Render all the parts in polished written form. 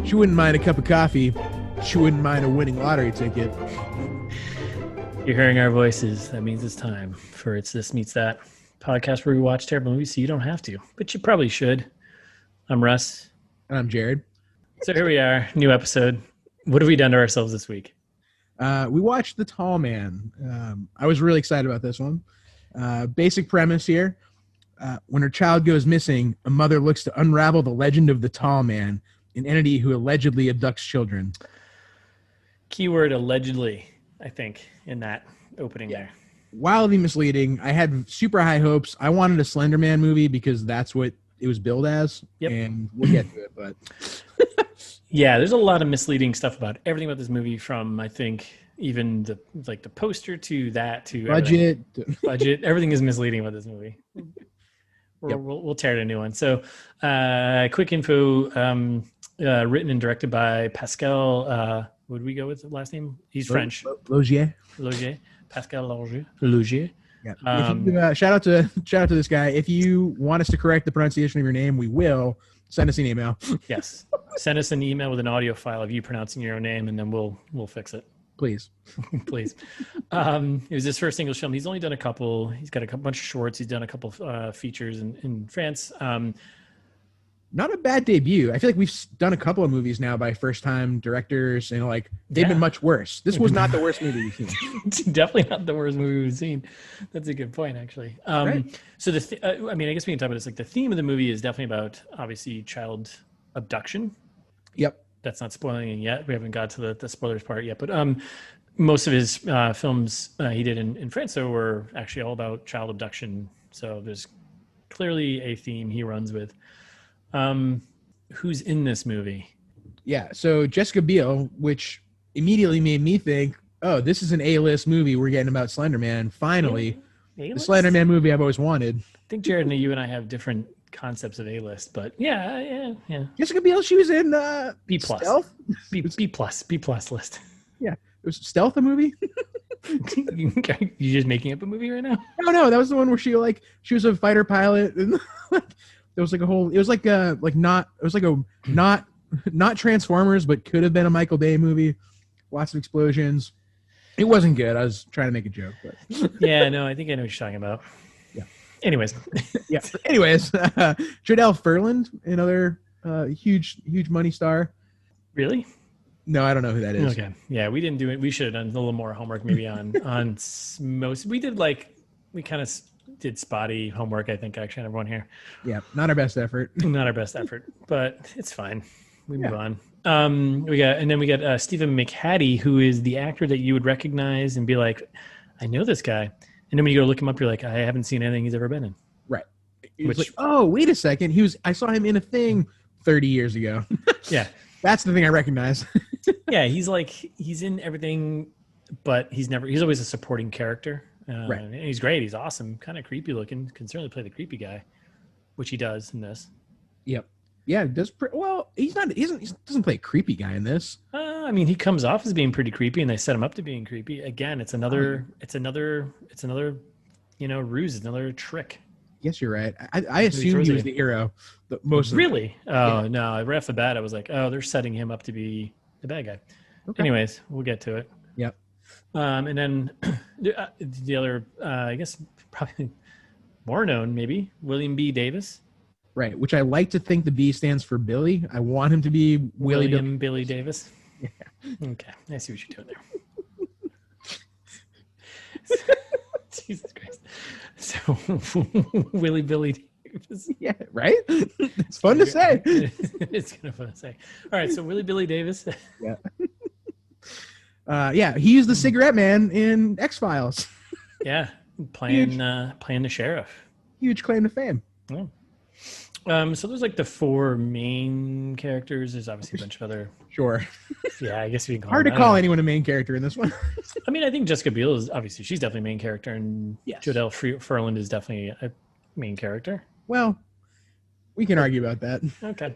She wouldn't mind a cup of coffee. She wouldn't mind a winning lottery ticket. You're hearing our voices. That means it's time for It's This Meets That podcast where we watch terrible movies so you don't have to, but you probably should. I'm Russ. And I'm Jared. So here we are, new episode. What have we done to ourselves this week? We watched The Tall Man. I was really excited about this one. Basic premise here. When her child goes missing, a mother looks to unravel the legend of the Tall Man, an entity who allegedly abducts children. Keyword allegedly, I think, in that opening there. Wildly misleading. I had super high hopes. I wanted a Slender Man movie because that's what it was billed as. Yep. And we'll get to it, but... Yeah, there's a lot of misleading stuff about everything about this movie, from I think even the poster to that to budget. Everything is misleading about this movie. We'll tear it a new one. So, quick info: written and directed by Pascal. Would we go with the last name? He's French. Logier. Pascal Logier. Yeah. Shout out to this guy. If you want us to correct the pronunciation of your name, we will. Send us an email. Yes. Send us an email with an audio file of you pronouncing your own name, and then we'll fix it. Please. Please. It was his first English film. He's only done a couple. He's got a bunch of shorts. He's done a couple features in France. Not a bad debut. I feel like we've done a couple of movies now by first-time directors, and they've been much worse. This was not the worst movie we've seen. Definitely not the worst movie we've seen. That's a good point, actually. Right. So I guess we can talk about it. It's like the theme of the movie is definitely about, obviously, child abduction. Yep. That's not spoiling it yet. We haven't got to the spoilers part yet. But most of his films he did in France were actually all about child abduction. So there's clearly a theme he runs with. Who's in this movie? Yeah, so Jessica Biel, which immediately made me think, oh, this is an A-list movie we're getting about Slender Man. Finally, the Slender Man movie I've always wanted. I think Jared and you and I have different concepts of A-list, but yeah. Jessica Biel, she was in B plus, Stealth? B plus list. Yeah, it was Stealth, a movie. You just making up a movie right now? No, that was the one where she was a fighter pilot, and there was not Transformers, but could have been a Michael Bay movie. Lots of explosions. It wasn't good. I was trying to make a joke, but yeah, no, I think I know what you're talking about. Yeah. Anyways, Jodelle Ferland, another huge money star. Really? No, I don't know who that is. Okay. Yeah, we didn't do it. We should have done a little more homework maybe on most. We kind of did spotty homework, I think, actually, on everyone here. Yeah, not our best effort. Not our best effort, but it's fine. We move on. We got Stephen McHattie, who is the actor that you would recognize and be like, I know this guy. And then when you go look him up, you're like, I haven't seen anything he's ever been in. Right. Oh, wait a second. I saw him in a thing 30 years ago. Yeah. That's the thing I recognize. Yeah, he's in everything, but he's always a supporting character. Right. And he's great. He's awesome. Kind of creepy looking. Can certainly play the creepy guy, which he does in this. Yep. Yeah. He doesn't play a creepy guy in this. He comes off as being pretty creepy, and they set him up to being creepy. Again, it's another ruse, another trick. Yes, you're right. I assumed he was the hero. Really? Oh, no. Right off the bat, I was like, oh, they're setting him up to be the bad guy. Okay. Anyways, we'll get to it. Yep. And then the other, I guess, probably more known, maybe, William B. Davis. Right, which I like to think the B stands for Billy. I want him to be William Billy Davis. Yeah. Okay, I see what you're doing there. Jesus Christ. So, Willie Billy Davis. Yeah, right? It's fun to say. It's kind of fun to say. All right, so Willie Billy Davis. Yeah. He used the cigarette man in X-Files. Yeah, playing the sheriff. Huge claim to fame. Yeah. So there's the four main characters. There's obviously a bunch of other. Sure. Yeah, I guess we can call hard to call anyone a main character in this one. I think Jessica Biel is obviously, she's definitely a main character, and yes. Jodelle Ferland is definitely a main character. Well, we can argue about that. Okay.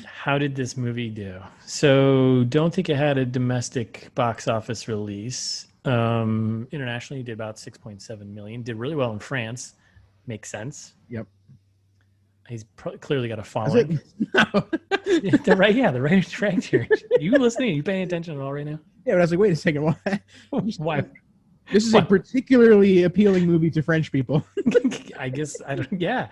How did this movie do? So don't think it had a domestic box office release. Internationally, did about 6.7 million. Did really well in France. Makes sense. Yep. He's clearly got a following. No. The writer's right here. You listening? Are you paying attention at all right now? Yeah, but I was like, wait a second. Why? Why? This is a particularly appealing movie to French people. I guess I don't. Yeah,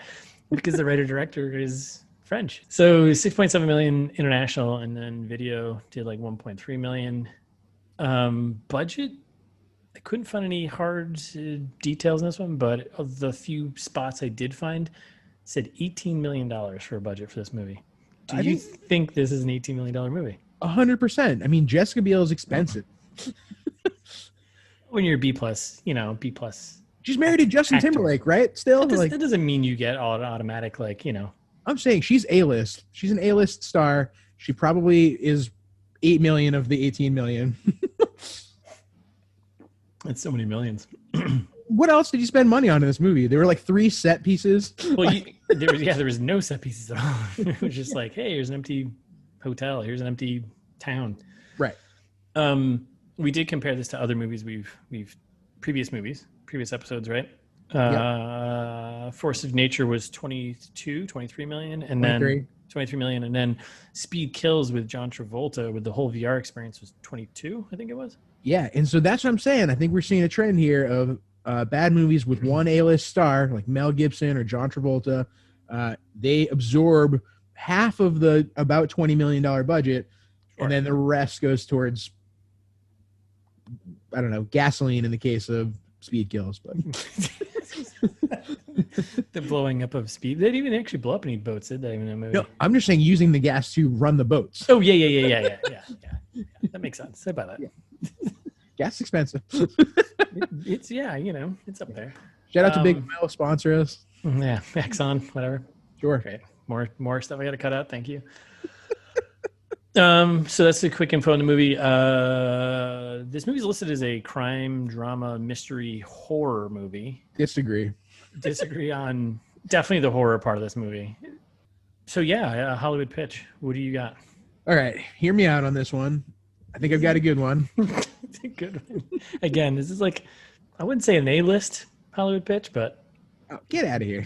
because the writer-director is French. So 6.7 million international, and then video did like 1.3 million. Budget, I couldn't find any hard details in this one, but of the few spots I did find, said $18 million for a budget for this movie. Do you think this is an $18 million movie? 100%. I mean, Jessica Biel is expensive. When you're B plus, B plus. She's married to Justin Timberlake, right? Still, that doesn't mean you get all automatic, I'm saying she's A-list. She's an A-list star. She probably is 8 million of the 18 million. That's so many millions. What else did you spend money on in this movie? There were like 3 set pieces. Well, there was no set pieces at all. It was just like, hey, here's an empty hotel. Here's an empty town. Right. We did compare this to other movies previous episodes, right? Force of Nature was 23 million, and 23 million, and then Speed Kills with John Travolta with the whole VR experience was 22, I think it was. Yeah, and so that's what I'm saying. I think we're seeing a trend here of bad movies with one A-list star, like Mel Gibson or John Travolta. They absorb half of the about $20 million budget, and then the rest goes towards, I don't know, gasoline in the case of Speed Kills. But the blowing up of Speed. They didn't even actually blow up any boats, did they? In that movie? No, I'm just saying using the gas to run the boats. Oh, yeah. That makes sense. Say about that. Yeah. Gas expensive. It's it's up there. Shout out to Big Mel, sponsor us. Yeah, Exxon, whatever. Sure. Great. More stuff I got to cut out. Thank you. So that's the quick info on the movie. This movie is listed as a crime, drama, mystery, horror movie. Disagree on definitely the horror part of this movie. So yeah, Hollywood pitch. What do you got? All right, hear me out on this one. I think I've got a good one. Good one. Again, this is like, I wouldn't say an A-list Hollywood pitch, but get out of here.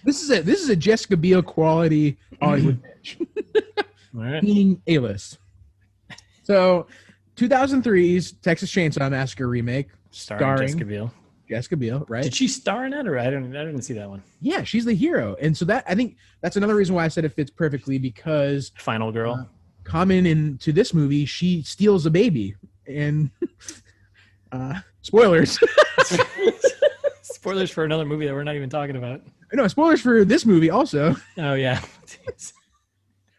This is a Jessica Biel quality Hollywood pitch. All right. Meaning A-list. So, 2003's Texas Chainsaw Massacre remake, starring Jessica Biel. Jessica Biel, right? Did she star in it, or I didn't see that one? Yeah, she's the hero, and so I think that's another reason why I said it fits perfectly, because Final Girl. Coming into this movie, she steals a baby, and spoilers. Spoilers for another movie that we're not even talking about. No, spoilers for this movie also. Oh yeah.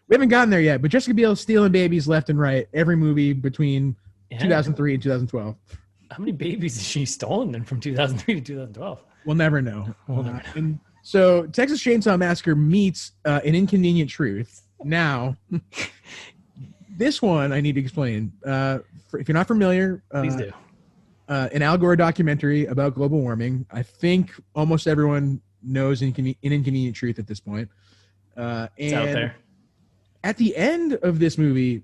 We haven't gotten there yet, but Jessica Biel is stealing babies left and right every movie between 2003 and 2012. How many babies has she stolen then from 2003 to 2012? We'll never know. And so Texas Chainsaw Massacre meets An Inconvenient Truth. Now, this one I need to explain. If you're not familiar, please do. An Al Gore documentary about global warming. I think almost everyone knows An Inconvenient Truth at this point. It's out there. At the end of this movie,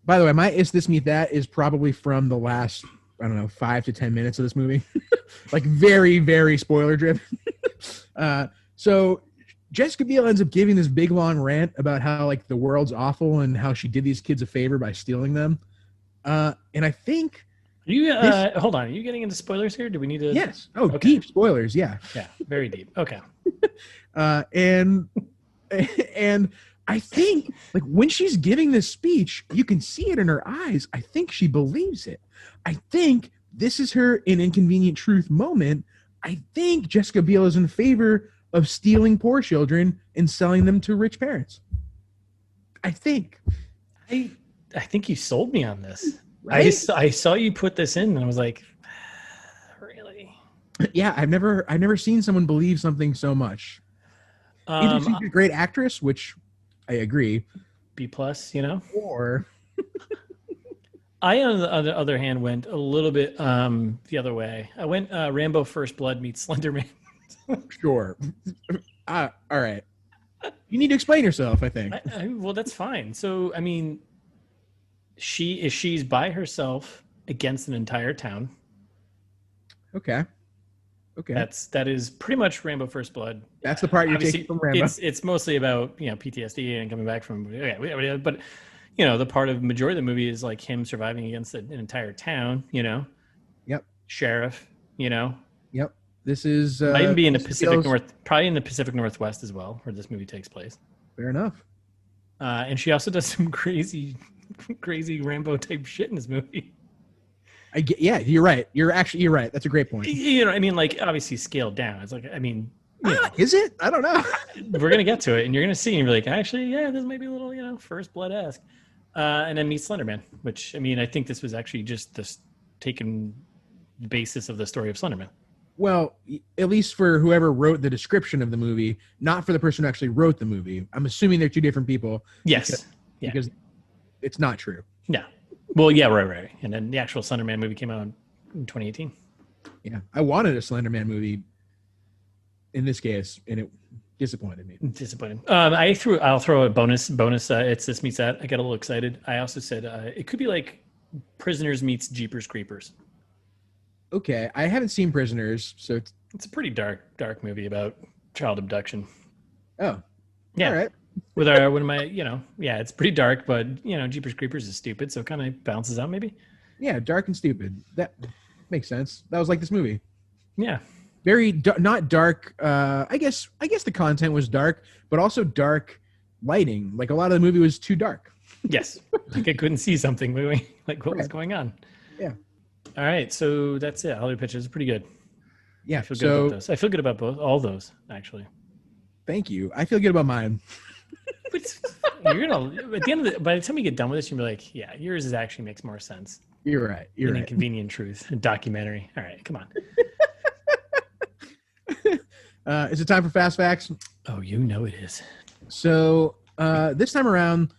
by the way, my Is This Meet That is probably from the last, 5 to 10 minutes of this movie. Like very, very spoiler driven. So Jessica Biel ends up giving this big long rant about how like the world's awful and how she did these kids a favor by stealing them. And I think hold on, are you getting into spoilers here? Do we need to? Yes. Oh, okay. Deep spoilers. Yeah. Yeah. Very deep. Okay. And I think like when she's giving this speech, you can see it in her eyes. I think she believes it. I think this is her An Inconvenient Truth moment. I think Jessica Biel is in favor of stealing poor children and selling them to rich parents. I think. I think you sold me on this. Right? I saw you put this in and I was like, really? Yeah, I've never seen someone believe something so much. Either she's a great actress, which I agree. B+, Or I, on the other hand, went a little bit the other way. I went Rambo First Blood meets Slender Man. Sure. All right. You need to explain yourself, I think. Well, that's fine. So, I mean, she's by herself against an entire town. Okay. That is pretty much Rambo First Blood. That's the part you're taking from Rambo. It's mostly about PTSD and coming back from but the part of majority of the movie is like him surviving against an entire town. Yep. Sheriff. Yep. This is might even be in the Pacific probably in the Pacific Northwest as well, where this movie takes place. Fair enough. And she also does some crazy Rambo type shit in this movie. Yeah, you're right. You're right. That's a great point. Like obviously scaled down. It's like, is it? I don't know. We're gonna get to it, and you're gonna see, and you're like, actually, yeah, this might be a little, First Blood-esque. And then meet Slender Man, which I think this was actually just this taken the basis of the story of Slender Man. Well, at least for whoever wrote the description of the movie, not for the person who actually wrote the movie. I'm assuming they're two different people. Yes. Because it's not true. Yeah. Well, yeah, right. And then the actual Slender Man movie came out in 2018. Yeah. I wanted a Slender Man movie in this case, and it disappointed me. Disappointed. I'll throw a bonus. It's This Meets That. I got a little excited. I also said it could be like Prisoners meets Jeepers Creepers. Okay. I haven't seen Prisoners, so it's a pretty dark movie about child abduction. Oh. Yeah. All right. It's pretty dark, but Jeepers Creepers is stupid, so it kind of balances out maybe. Yeah, dark and stupid. That makes sense. That was like this movie. Yeah. Very not dark. I guess the content was dark, but also dark lighting. Like a lot of the movie was too dark. Yes. Like I couldn't see something moving. Like what was going on? Yeah. All right. So that's it. Hollywood Pictures is pretty good. Yeah. I feel good about those. I feel good about all those actually. Thank you. I feel good about mine. You're gonna at the end of by the time we get done with this, you'll be like, yeah, yours actually makes more sense. You're right. You're right. Inconvenient Truth, a documentary. All right, come on. Is it time for Fast Facts? Oh, it is. So this time around,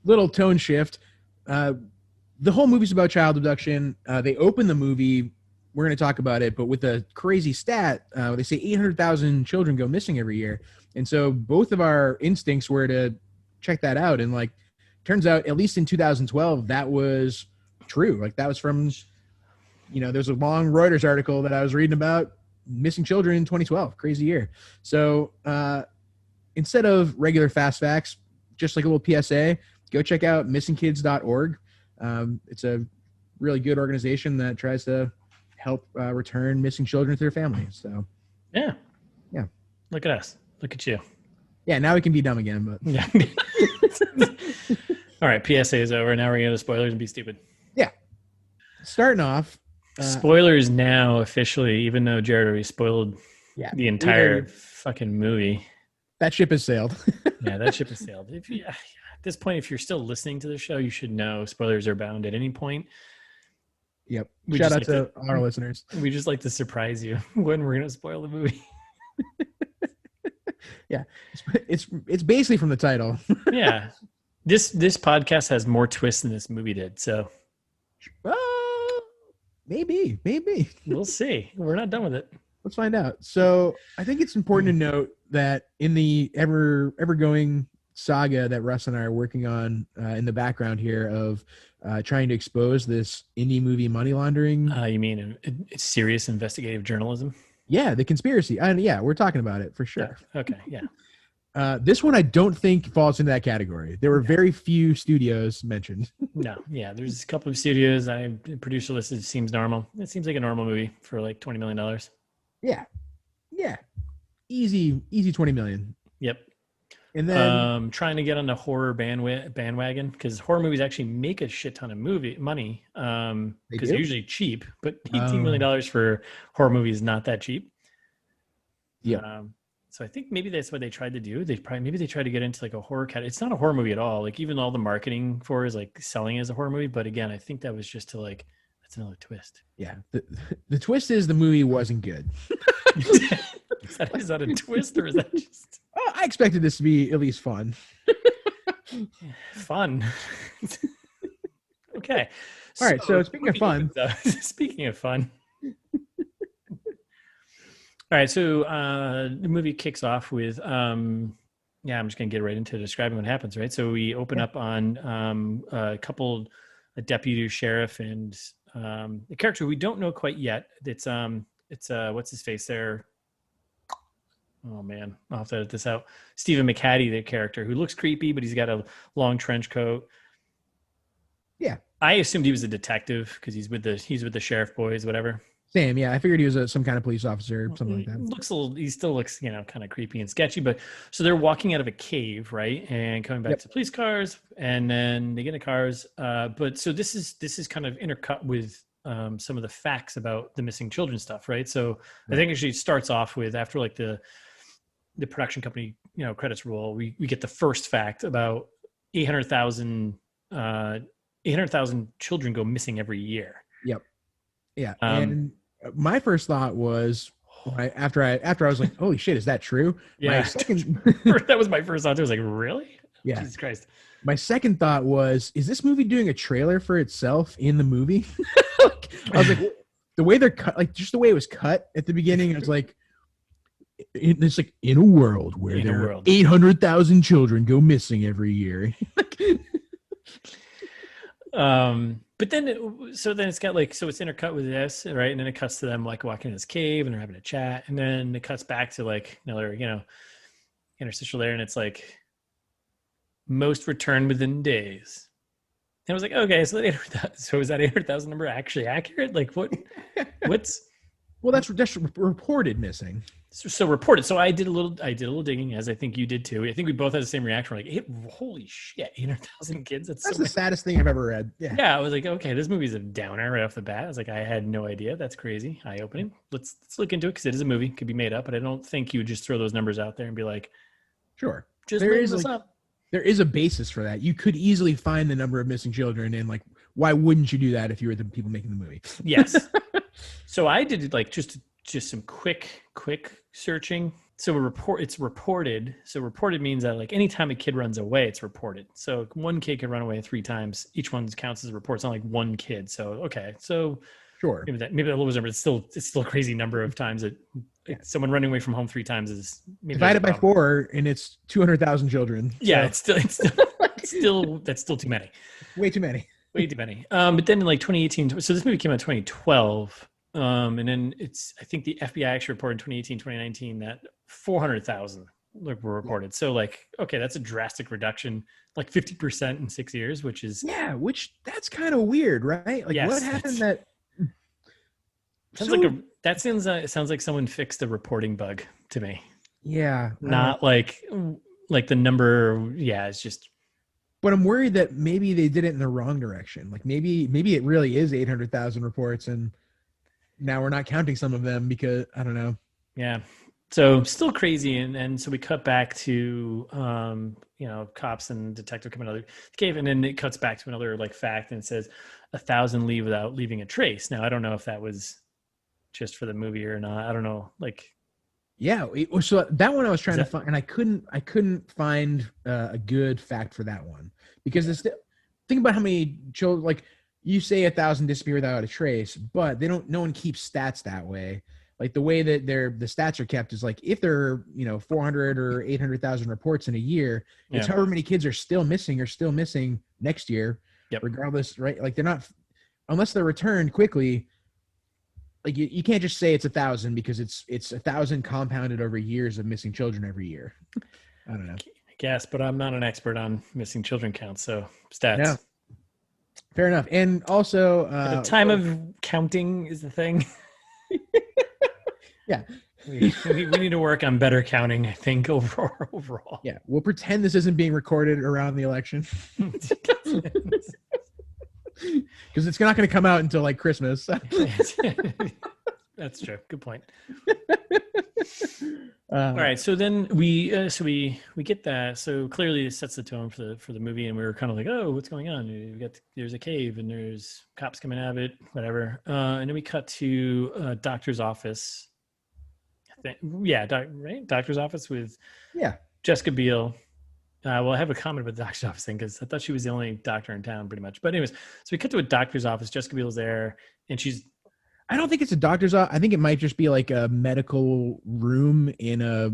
little tone shift. The whole movie's about child abduction. They open the movie. We're going to talk about it, but with a crazy stat, they say 800,000 children go missing every year. And so both of our instincts were to check that out. And turns out, at least in 2012, that was true. That was from, there's a long Reuters article that I was reading about missing children in 2012. Crazy year. So instead of regular Fast Facts, just like a little PSA, go check out missingkids.org. It's a really good organization that tries to help return missing children to their families. So yeah. Look at us. Look at you. Yeah, now we can be dumb again, but yeah. All right, PSA is over. Now we're going to spoilers and be stupid. Yeah. Starting off. Spoilers now officially, even though Jared already spoiled the entire fucking movie. That ship has sailed. Yeah, that ship has sailed. At this point, if you're still listening to the show, you should know spoilers are bound at any point. Yep. Shout out to our listeners. We just like to surprise you when we're going to spoil the movie. Yeah, it's basically from the title. Yeah, this podcast has more twists than this movie did. So, maybe we'll see. We're not done with it. Let's find out. So, I think it's important to note that in the ever-going saga that Russ and I are working on in the background here of trying to expose this indie movie money laundering. You mean it's serious investigative journalism? Yeah, the conspiracy. Yeah, we're talking about it for sure. Yeah. Okay, yeah. This one I don't think falls into that category. There were very few studios mentioned. No, yeah, there's a couple of studios. Producer list seems normal. It seems like a normal movie for like $20 million. Yeah. Easy $20 million. Yep. And then trying to get on the horror bandwagon because horror movies actually make a shit ton of money because they're usually cheap, but $18 million for horror movies is not that cheap. Yeah. So I think maybe that's what they tried to do. Maybe they tried to get into like a horror category. It's not a horror movie at all. Like even all the marketing for it is like selling it as a horror movie. But again, I think that was just to like, that's another twist. Yeah. The twist is the movie wasn't good. Is that a twist or is that just... I expected this to be at least fun. Fun. Okay. All right. So speaking of fun. Speaking of fun. All right. So the movie kicks off with, I'm just going to get right into describing what happens, right? So we open up on a a deputy sheriff and the character we don't know quite yet. It's what's his face there? Oh man, I'll have to edit this out. Stephen McHattie, the character who looks creepy, but he's got a long trench coat. Yeah, I assumed he was a detective because he's with the sheriff boys, whatever. Same, yeah. I figured he was some kind of police officer, something like that. He still looks, kind of creepy and sketchy. But so they're walking out of a cave, right, and coming back to police cars, and then they get in cars. But so this is kind of intercut with some of the facts about the missing children stuff, right? So I think actually it starts off with after like the production company, credits roll. We get the first fact about 800,000 children go missing every year. Yep. Yeah. And my first thought was after I was like, holy shit, is that true? Yeah. That was my first thought. I was like, really? Yeah. Jesus Christ. My second thought was, is this movie doing a trailer for itself in the movie? I was like, the way they're cut, like just the way it was cut at the beginning, I was like, it's like in a world where 800,000 children go missing every year. But then it's got like, so it's intercut with this, right? And then it cuts to them like walking in this cave and they're having a chat. And then it cuts back to like another, interstitial there. And it's like most return within days. And I was like, okay, so is that 800,000 number actually accurate? Like what's, well, that's reported missing. So reported. So I did a little digging, as I think you did too. I think we both had the same reaction. We're like, holy shit, 800,000 kids. That's the saddest thing I've ever read. Yeah. I was like, okay, this movie's a downer right off the bat. I was like, I had no idea. That's crazy. Eye opening. Let's look into it because it is a movie. It could be made up, but I don't think you would just throw those numbers out there and be like, sure, just make this up. There is a basis for that. You could easily find the number of missing children, and like, why wouldn't you do that if you were the people making the movie? Yes. So I did like just some quick searching. So it's reported. So reported means that like anytime a kid runs away, it's reported. So one kid can run away 3 times. Each one counts as a report. It's not like one kid. So okay. So sure. Maybe that lowers number. It's still a crazy number of times that someone running away from home 3 times is divided by 4, and it's 200,000 children. Yeah, so. it's still that's still too many. Way too many. Way too many. But then in like 2018, so this movie came out in 2012. And then I think the FBI actually reported in 2018, 2019 that 400,000 were reported. So like, okay, that's a drastic reduction, like 50% in 6 years, which that's kind of weird, right? Like what happened that sounds like someone fixed a reporting bug to me. Yeah. Not like the number. Yeah. It's just, but I'm worried that maybe they did it in the wrong direction. Like maybe it really is 800,000 reports and now we're not counting some of them because I don't know. Yeah. So still crazy. And so we cut back to, cops and detective coming out of the cave. And then it cuts back to another like fact. And it says 1,000 leave without leaving a trace. Now, I don't know if that was just for the movie or not. I don't know. Like, yeah. So that one I was trying to find, and I couldn't find a good fact for that one because think about how many children, like, you say 1,000 disappear without a trace, but no one keeps stats that way. Like the way that the stats are kept is like if there are 400 or 800,000 reports in a year, it's however many kids are still missing next year, regardless, right? Like they're not, unless they're returned quickly. Like you can't just say it's 1,000 because it's 1,000 compounded over years of missing children every year. I don't know. I guess, but I'm not an expert on missing children counts, so stats. Yeah. Fair enough. And also the time of counting is the thing. Yeah. We need to work on better counting, I think, overall. Yeah. We'll pretend this isn't being recorded around the election. Because it's not going to come out until like Christmas. That's true. Good point. All right, so then we get that. So clearly, it sets the tone for the movie, and we were kind of like, oh, what's going on? There's a cave, and there's cops coming out of it, whatever. And then we cut to a doctor's office. Right, doctor's office with Jessica Biel. Well, I have a comment about the doctor's office thing because I thought she was the only doctor in town, pretty much. But anyways, so we cut to a doctor's office. Jessica Biel's there, and I don't think it's a doctor's office. I think it might just be like a medical room in a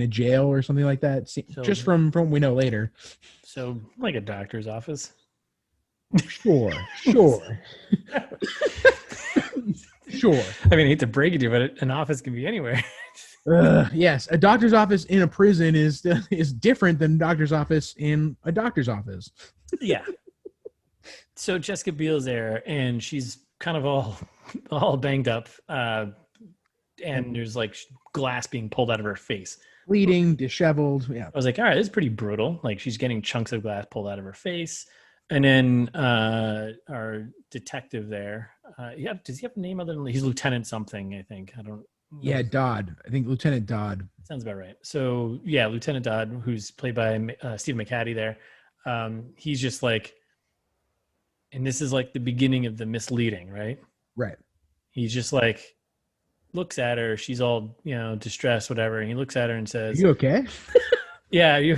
jail or something like that. So, just from what we know later. So like a doctor's office. Sure. Sure. I mean, I hate to break it to you, but an office can be anywhere. Yes, a doctor's office in a prison is different than a doctor's office in a doctor's office. Yeah. So Jessica Biel's there, and she's kind of all banged up, and there's like glass being pulled out of her face, bleeding, disheveled. Yeah, I was like, all right, this is pretty brutal. Like she's getting chunks of glass pulled out of her face, and then our detective there, does he have a name other than he's Lieutenant something? I think I don't. Yeah, Dodd. I think Lieutenant Dodd. Sounds about right. So yeah, Lieutenant Dodd, who's played by Stephen McHattie there. He's just like, and this is like the beginning of the misleading, right? Right. He's just like, looks at her. She's all, distressed, whatever. And he looks at her and says, "Are you okay?" Yeah, are you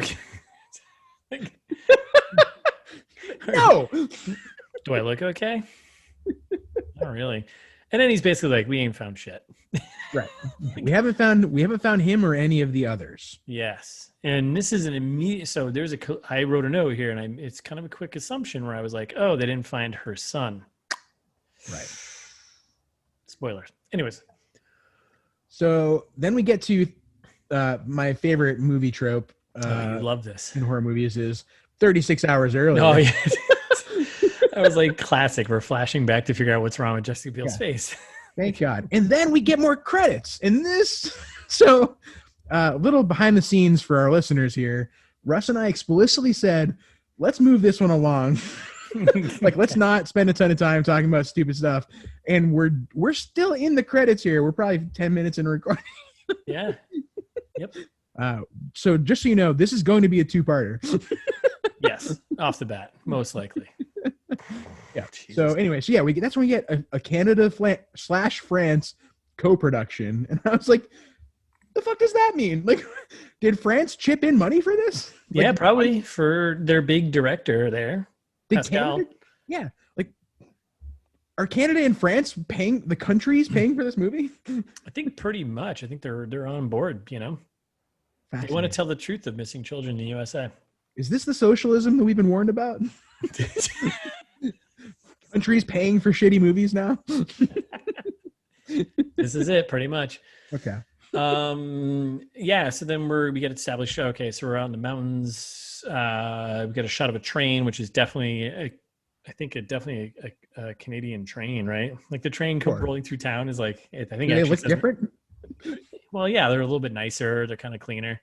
okay? No. Do I look okay? Not really. And then he's basically like, we ain't found shit. Right. We haven't found him or any of the others. Yes. And this is an immediate, so I wrote a note here, and it's kind of a quick assumption where I was like, oh, they didn't find her son. Right. Spoilers. Anyways. So then we get to my favorite movie trope. You love this. In horror movies is 36 hours earlier. Oh, yeah. I was like, classic. We're flashing back to figure out what's wrong with Jessica Biel's face. Thank God. And then we get more credits in this. So a little behind the scenes for our listeners here. Russ and I explicitly said, let's move this one along. Like, let's not spend a ton of time talking about stupid stuff. And we're still in the credits here. We're probably 10 minutes in recording. Yeah. Yep. So just so you know, this is going to be a two-parter. Yes, off the bat, most likely. Yeah. Jesus. So anyway, that's when we get a Canada / France co-production, and I was like, "The fuck does that mean? Like, did France chip in money for this?" Like, yeah, probably for their big director there, Pascal. Yeah, like, are Canada and France paying for this movie? I think pretty much. I think they're on board. They want to tell the truth of missing children in the USA. Is this the socialism that we've been warned about? Countries paying for shitty movies now? This is it, pretty much. Okay. Yeah, so then we get established. Okay, so we're out in the mountains. We get a shot of a train, which is definitely a Canadian train, right? Like the train rolling through town is like, I think they look different. Well, yeah, they're a little bit nicer. They're kind of cleaner.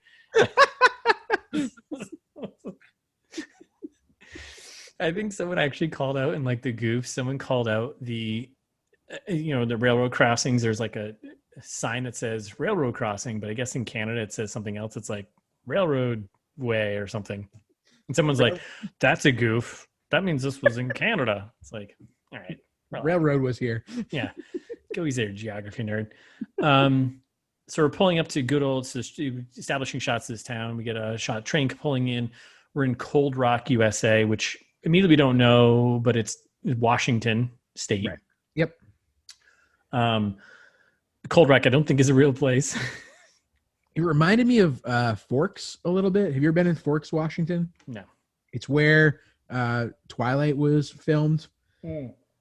I think someone actually called out in like the goof. Someone called out the railroad crossings. There's like a sign that says railroad crossing, but I guess in Canada it says something else. It's like railroad way or something. And someone's like, "That's a goof. That means this was in Canada." It's like, all right, railroad was here. Yeah, go easy there, geography nerd. So we're pulling up to good old establishing shots of this town. We get a shot train pulling in. We're in Cold Rock, USA, which immediately we don't know, but it's Washington State. Right. Yep. Cold Rock, I don't think is a real place. It reminded me of Forks a little bit. Have you ever been in Forks, Washington? No. It's where Twilight was filmed.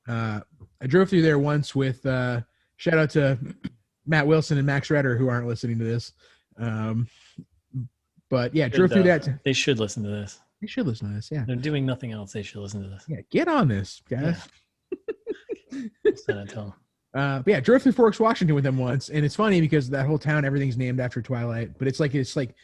I drove through there once with shout out to Matt Wilson and Max Redder, who aren't listening to this. But yeah, drove through that. They should listen to this. They should listen to this. Yeah. They're doing nothing else. They should listen to this. Yeah. Get on this, guys. Yeah. But yeah, drove through Forks, Washington with them once. And it's funny because that whole town, everything's named after Twilight, but it's like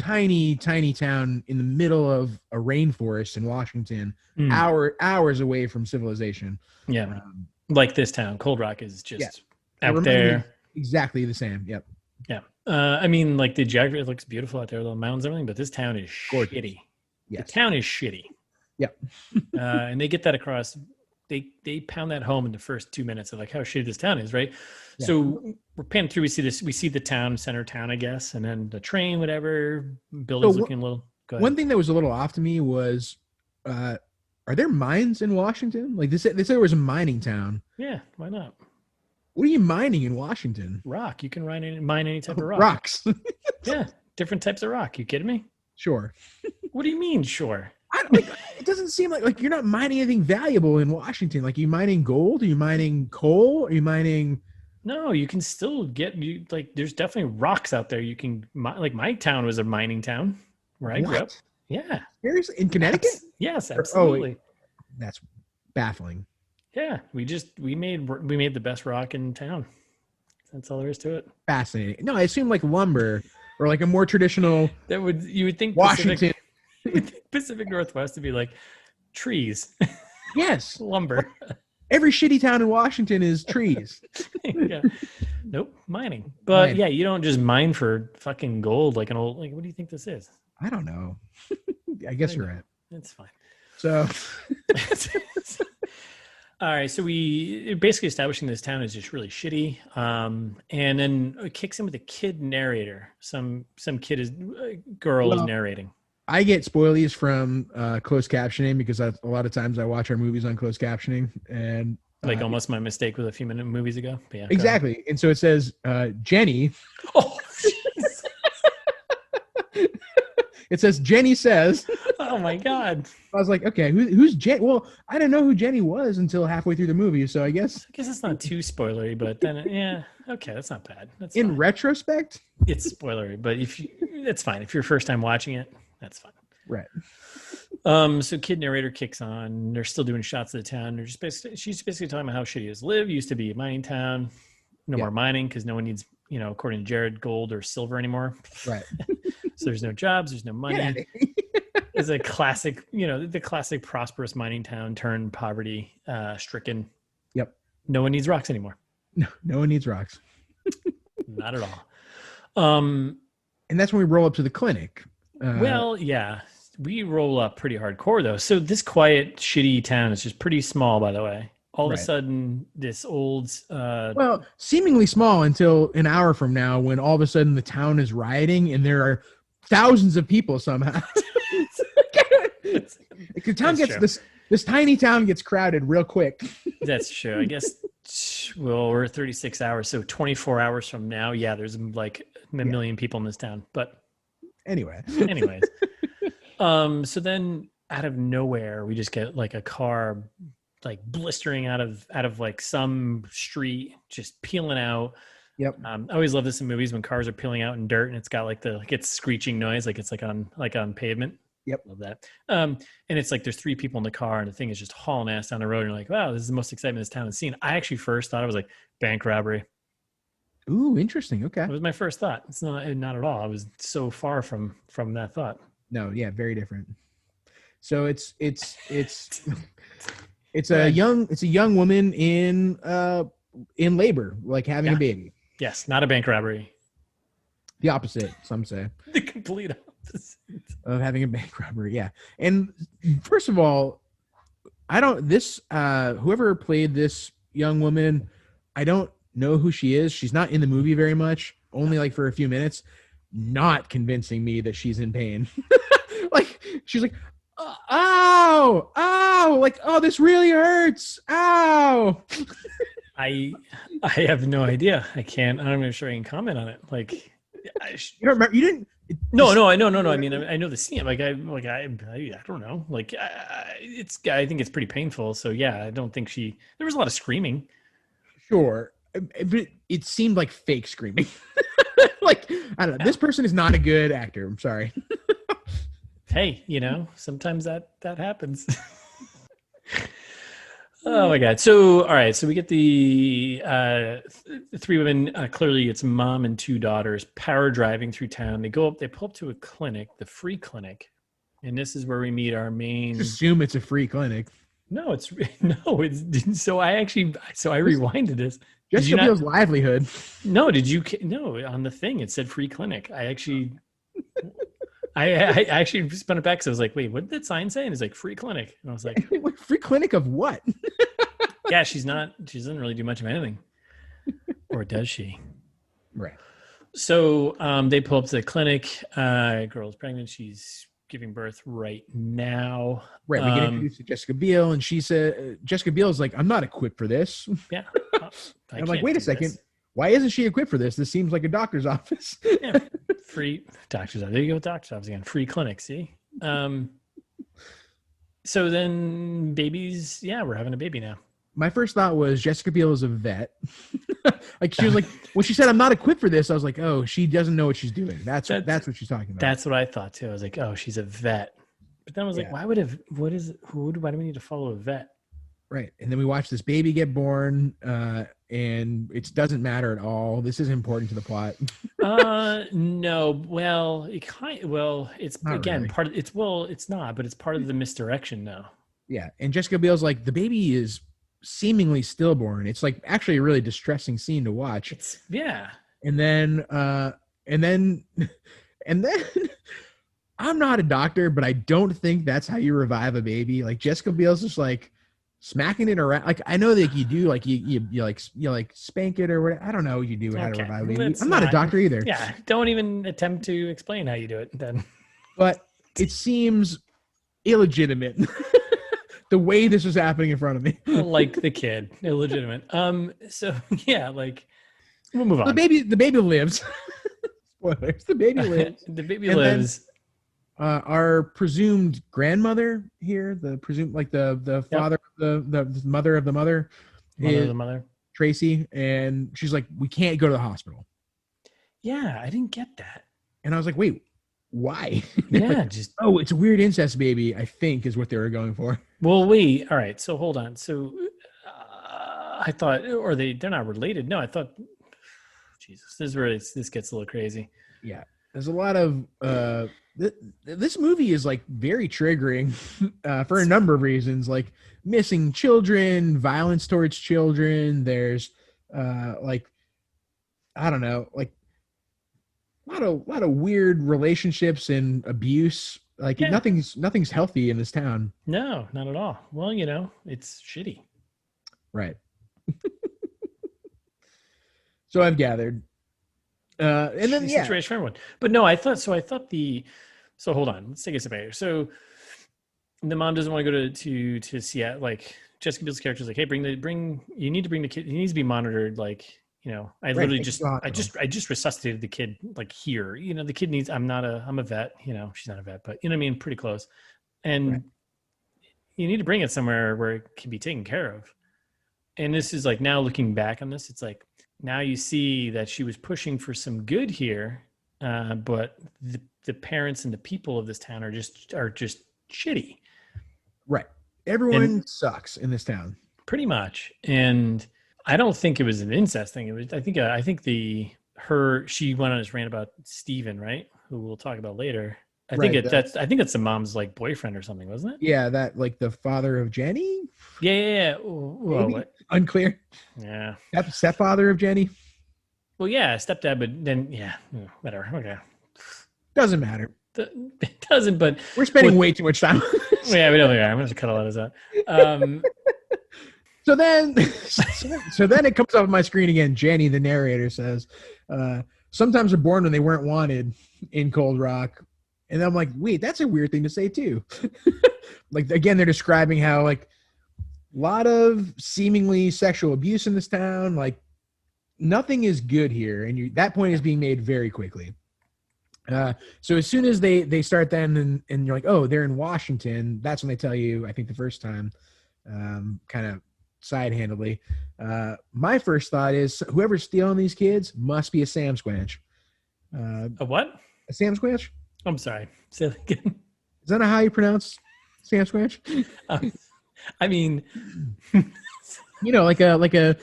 tiny town in the middle of a rainforest in Washington, hours away from civilization. Yeah. Like this town, Cold Rock is just out there. Exactly the same. Yep. Yeah. I mean, like the geography, it looks beautiful out there, the mountains, everything, but this town is shitty. Yes. The town is shitty. Yep. And they get that across. They pound that home in the first 2 minutes of like how shitty this town is, right? Yeah. So we're panning through. We see the town, center town, I guess, and then the train, whatever. Buildings looking a little. Go ahead. One thing that was a little off to me was, are there mines in Washington? Like they said there was a mining town. Yeah, why not? What are you mining in Washington? Rock. You can mine any type of rock. Rocks. Yeah, different types of rock. You kidding me? Sure. What do you mean, sure? It doesn't seem like you're not mining anything valuable in Washington. Like, are you mining gold? Are you mining coal? Are you mining? No, you can still there's definitely rocks out there. You can like my town was a mining town where I grew up. Yeah. Seriously? In Connecticut? Yes, absolutely. That's baffling. Yeah, we made the best rock in town. That's all there is to it. Fascinating. No, I assume like lumber or like a more traditional. You would think Washington. Pacific Northwest to be like trees. Yes. Lumber. Every shitty town in Washington is trees. Yeah. Nope. Mining. But yeah, you don't just mine for fucking gold like what do you think this is? I don't know. I guess you're right. It's fine. So all right, so we basically establishing this town is just really shitty, and then it kicks in with a kid narrator. Some girl is narrating. I get spoilies from closed captioning because a lot of times I watch our movies on closed captioning, and almost my mistake with a few movies ago. But yeah, exactly. And so it says Jenny. Oh, it says Jenny says. Oh my God. I was like, okay, who's Jenny? Well, I didn't know who Jenny was until halfway through the movie, so I guess it's not too spoilery, but then yeah, okay, that's not bad. That's in fine. Retrospect, it's spoilery, but it's fine if you're first time watching it. That's fine. Right. So kid narrator kicks on. They're still doing shots of the town. She's basically talking about how shitty it is to live. Used to be a mining town. No more mining because no one needs, according to Jared, gold or silver anymore. Right. So there's no jobs. There's no money. Yeah. It's a classic, the classic prosperous mining town turned poverty stricken. Yep. No one needs rocks anymore. No one needs rocks. Not at all. And that's when we roll up to the clinic. Well, yeah, we roll up pretty hardcore though. So this quiet, shitty town is just pretty small, by the way. All of a sudden, this old... well, seemingly small until an hour from now when all of a sudden the town is rioting and there are thousands of people somehow. The town this tiny town gets crowded real quick. That's true. I guess, well, we're 36 hours. So 24 hours from now, yeah, there's like a million people in this town. But anyways. So then out of nowhere, we just get like a car like blistering out of like some street, just peeling out. Yep. I always love this in movies when cars are peeling out in dirt and it's got like it's screeching noise, like it's like on pavement. Yep. Love that. And it's like there's three people in the car and the thing is just hauling ass down the road. And you're like, wow, this is the most excitement this town has seen. I actually first thought it was like bank robbery. Ooh, interesting. Okay. It was my first thought. It's not at all. I was so far from that thought. No, yeah, very different. So it's a young woman in labor, like having a baby. Yes, not a bank robbery. The opposite, some say. The complete opposite of having a bank robbery. Yeah. And first of all, whoever played this young woman, I don't know who she is. She's not in the movie very much, only like for a few minutes, not convincing me that she's in pain. Like she's like, ow, like, oh, this really hurts. Ow. I have no idea. I'm not sure I can comment on it. Like, you don't remember? You didn't. No. I mean, I know the scene. I don't know. Like, I think it's pretty painful. So yeah, I don't think there was a lot of screaming. Sure, but it seemed like fake screaming. Like, I don't know. This person is not a good actor. I'm sorry. Hey, sometimes that happens. Oh my God. So, all right. So we get the three women, clearly it's mom and two daughters, power driving through town. They pull up to a clinic, the free clinic. And this is where we meet our main. Just assume it's a free clinic. No, it's so I rewinded this. Jessica Biel's livelihood. No, on the thing, it said free clinic. I actually spun it back because I was like, wait, what did that sign say? And it's like free clinic. And I was like, free clinic of what? Yeah, she doesn't really do much of anything. Or does she? Right. So they pull up to the clinic. Girl's pregnant. She's giving birth right now. Right. We get introduced to Jessica Biel, and she said, Jessica Biel is like, I'm not equipped for this. Yeah. I'm like, wait a second. This. Why isn't she equipped for this? This seems like a doctor's office. Yeah. Free doctor's office. There you go with doctor's office again. Free clinic, see? So then babies, yeah, we're having a baby now. My first thought was Jessica Biel is a vet. Like she was like, when she said I'm not equipped for this, I was like, oh, she doesn't know what she's doing. That's what she's talking about. That's what I thought too. I was like, oh, she's a vet. But then I was like, why do we need to follow a vet? Right. And then we watch this baby get born, and it doesn't matter at all. This is important to the plot. No. Well, it's Not again really. part of it's not, but it's part of the misdirection now. Yeah. And Jessica Biel's like, the baby is seemingly stillborn. It's like actually a really distressing scene to watch. And then I'm not a doctor, but I don't think that's how you revive a baby. Like Jessica Biel's just like smacking it around. Like I know that you do, like you like spank it or whatever. I don't know what you do how to revive a baby. I'm not a doctor either. Yeah, don't even attempt to explain how you do it then. But it seems illegitimate. The way this was happening in front of me. Like the kid, illegitimate. So yeah, like we'll move on. The baby lives. Spoilers. The baby lives. The baby lives. Then, our presumed grandmother here, the presumed like the father, the mother of the mother, Tracy, and she's like, we can't go to the hospital. Yeah, I didn't get that. And I was like, wait, why? Yeah, like, it's a weird incest baby, I think is what they were going for. Well, all right, so hold on. So I thought, or they're not related. No, I thought, Jesus, this gets a little crazy. Yeah, there's a lot of this movie is like very triggering for a number of reasons, like missing children, violence towards children. There's like, I don't know, like a lot of weird relationships and abuse. Like nothing's healthy in this town. No, not at all. Well, it's shitty. Right. So I've gathered. And then situation for everyone. But no, so hold on, let's take a step back here. So the mom doesn't want to go to Seattle. Like Jessica Biel's character is like, hey, you need to bring the kid. He needs to be monitored. Like, I literally I just resuscitated the kid like here. The kid needs. I'm a vet. She's not a vet, but what I mean, pretty close. And you need to bring it somewhere where it can be taken care of. And this is like, now looking back on this, it's like now you see that she was pushing for some good here, but the parents and the people of this town are just shitty. Right. Everyone sucks in this town. Pretty much. And I don't think it was an incest thing. It was, I think she went on this rant about Steven, right? Who we'll talk about later. I think that's the mom's like boyfriend or something, wasn't it? Yeah, that like the father of Jenny. Yeah. Well, unclear. Yeah. Stepfather of Jenny. Well, yeah, stepdad, but then whatever. Okay. Doesn't matter. It doesn't, but we're spending way too much time. Yeah, we don't. I'm going to cut all that out. So then it comes up on my screen again. Jenny, the narrator, says, sometimes are born when they weren't wanted in Cold Rock. And I'm like, wait, that's a weird thing to say too. Like, again, they're describing how like a lot of seemingly sexual abuse in this town. Like nothing is good here. And that point is being made very quickly. So as soon as they start then and you're like, oh, they're in Washington. That's when they tell you, I think the first time, kind of side-handedly. My first thought is whoever's stealing these kids must be a Sam Squanch. A what? A Sam Squanch? I'm sorry. Say that again. Is that not how you pronounce Sam Squanch? I mean, like a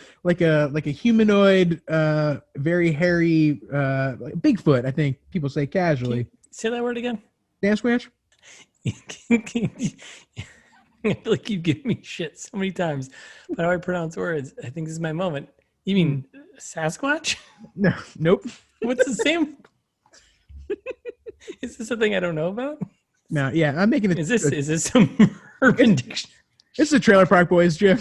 humanoid, very hairy, like Bigfoot. I think people say casually. Say that word again. Sam Squanch. I feel like you give me shit so many times about how I pronounce words. I think this is my moment. You mean Sasquatch? No, nope. What's the same? Is this a thing I don't know about? No, yeah, I'm making it. Is this some urban dictionary? This is a Trailer Park Boys, Jim.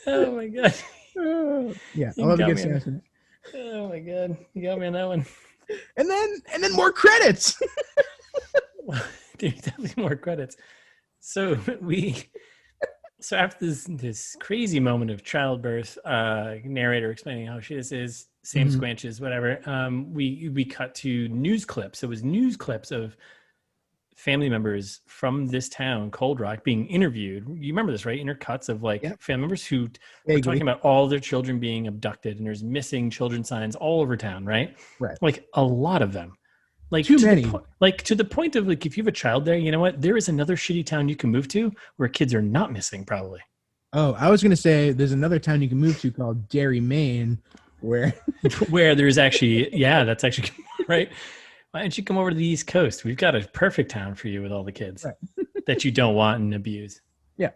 Oh my god. Yeah, I love a good Sasquatch. Oh my god, you got me on that one. And then more credits. There's definitely more credits. So we So after this crazy moment of childbirth, narrator explaining how this is, same squanches, whatever. We cut to news clips. It was news clips of family members from this town, Cold Rock, being interviewed. You remember this, right? Intercuts of family members who were talking about all their children being abducted, and there's missing children signs all over town, right? Right. Like a lot of them. Like too many. To the point of like, if you have a child there, you know what? There is another shitty town you can move to where kids are not missing, probably. Oh, I was going to say there's another town you can move to called Derry, Maine, where there's actually, that's actually right. Why don't you come over to the East Coast? We've got a perfect town for you with all the kids that you don't want and abuse. Yeah.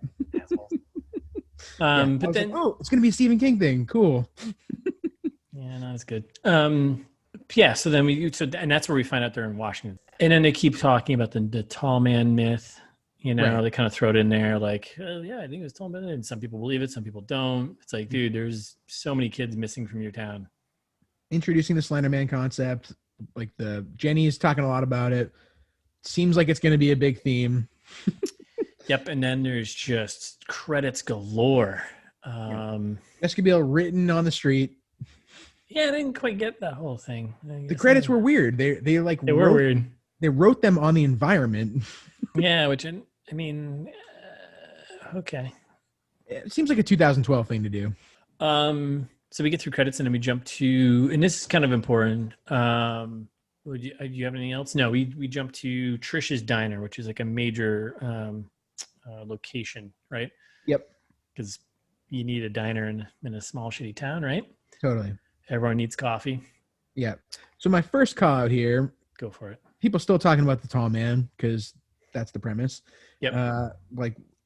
But then, it's going to be a Stephen King thing. Cool. Yeah, no, that's good. So then and that's where we find out they're in Washington. And then they keep talking about the tall man myth. You know, they kind of throw it in there like, I think it was tall man. And some people believe it, some people don't. It's like, dude, there's so many kids missing from your town. Introducing the Slender Man concept. Like Jenny's talking a lot about it. Seems like it's going to be a big theme. Yep. And then there's just credits galore. Jessica Biel written on the street. Yeah, I didn't quite get that whole thing. The credits were weird. They were weird. They wrote them on the environment. Yeah, which I mean, okay. It seems like a 2012 thing to do. So we get through credits and then we jump to, and this is kind of important. Do you have anything else? No, we jump to Trish's Diner, which is like a major location, right? Yep. Because you need a diner in a small shitty town, right? Totally. Everyone needs coffee. Yeah. So my first call out here. Go for it. People still talking about the tall man because that's the premise. Yep.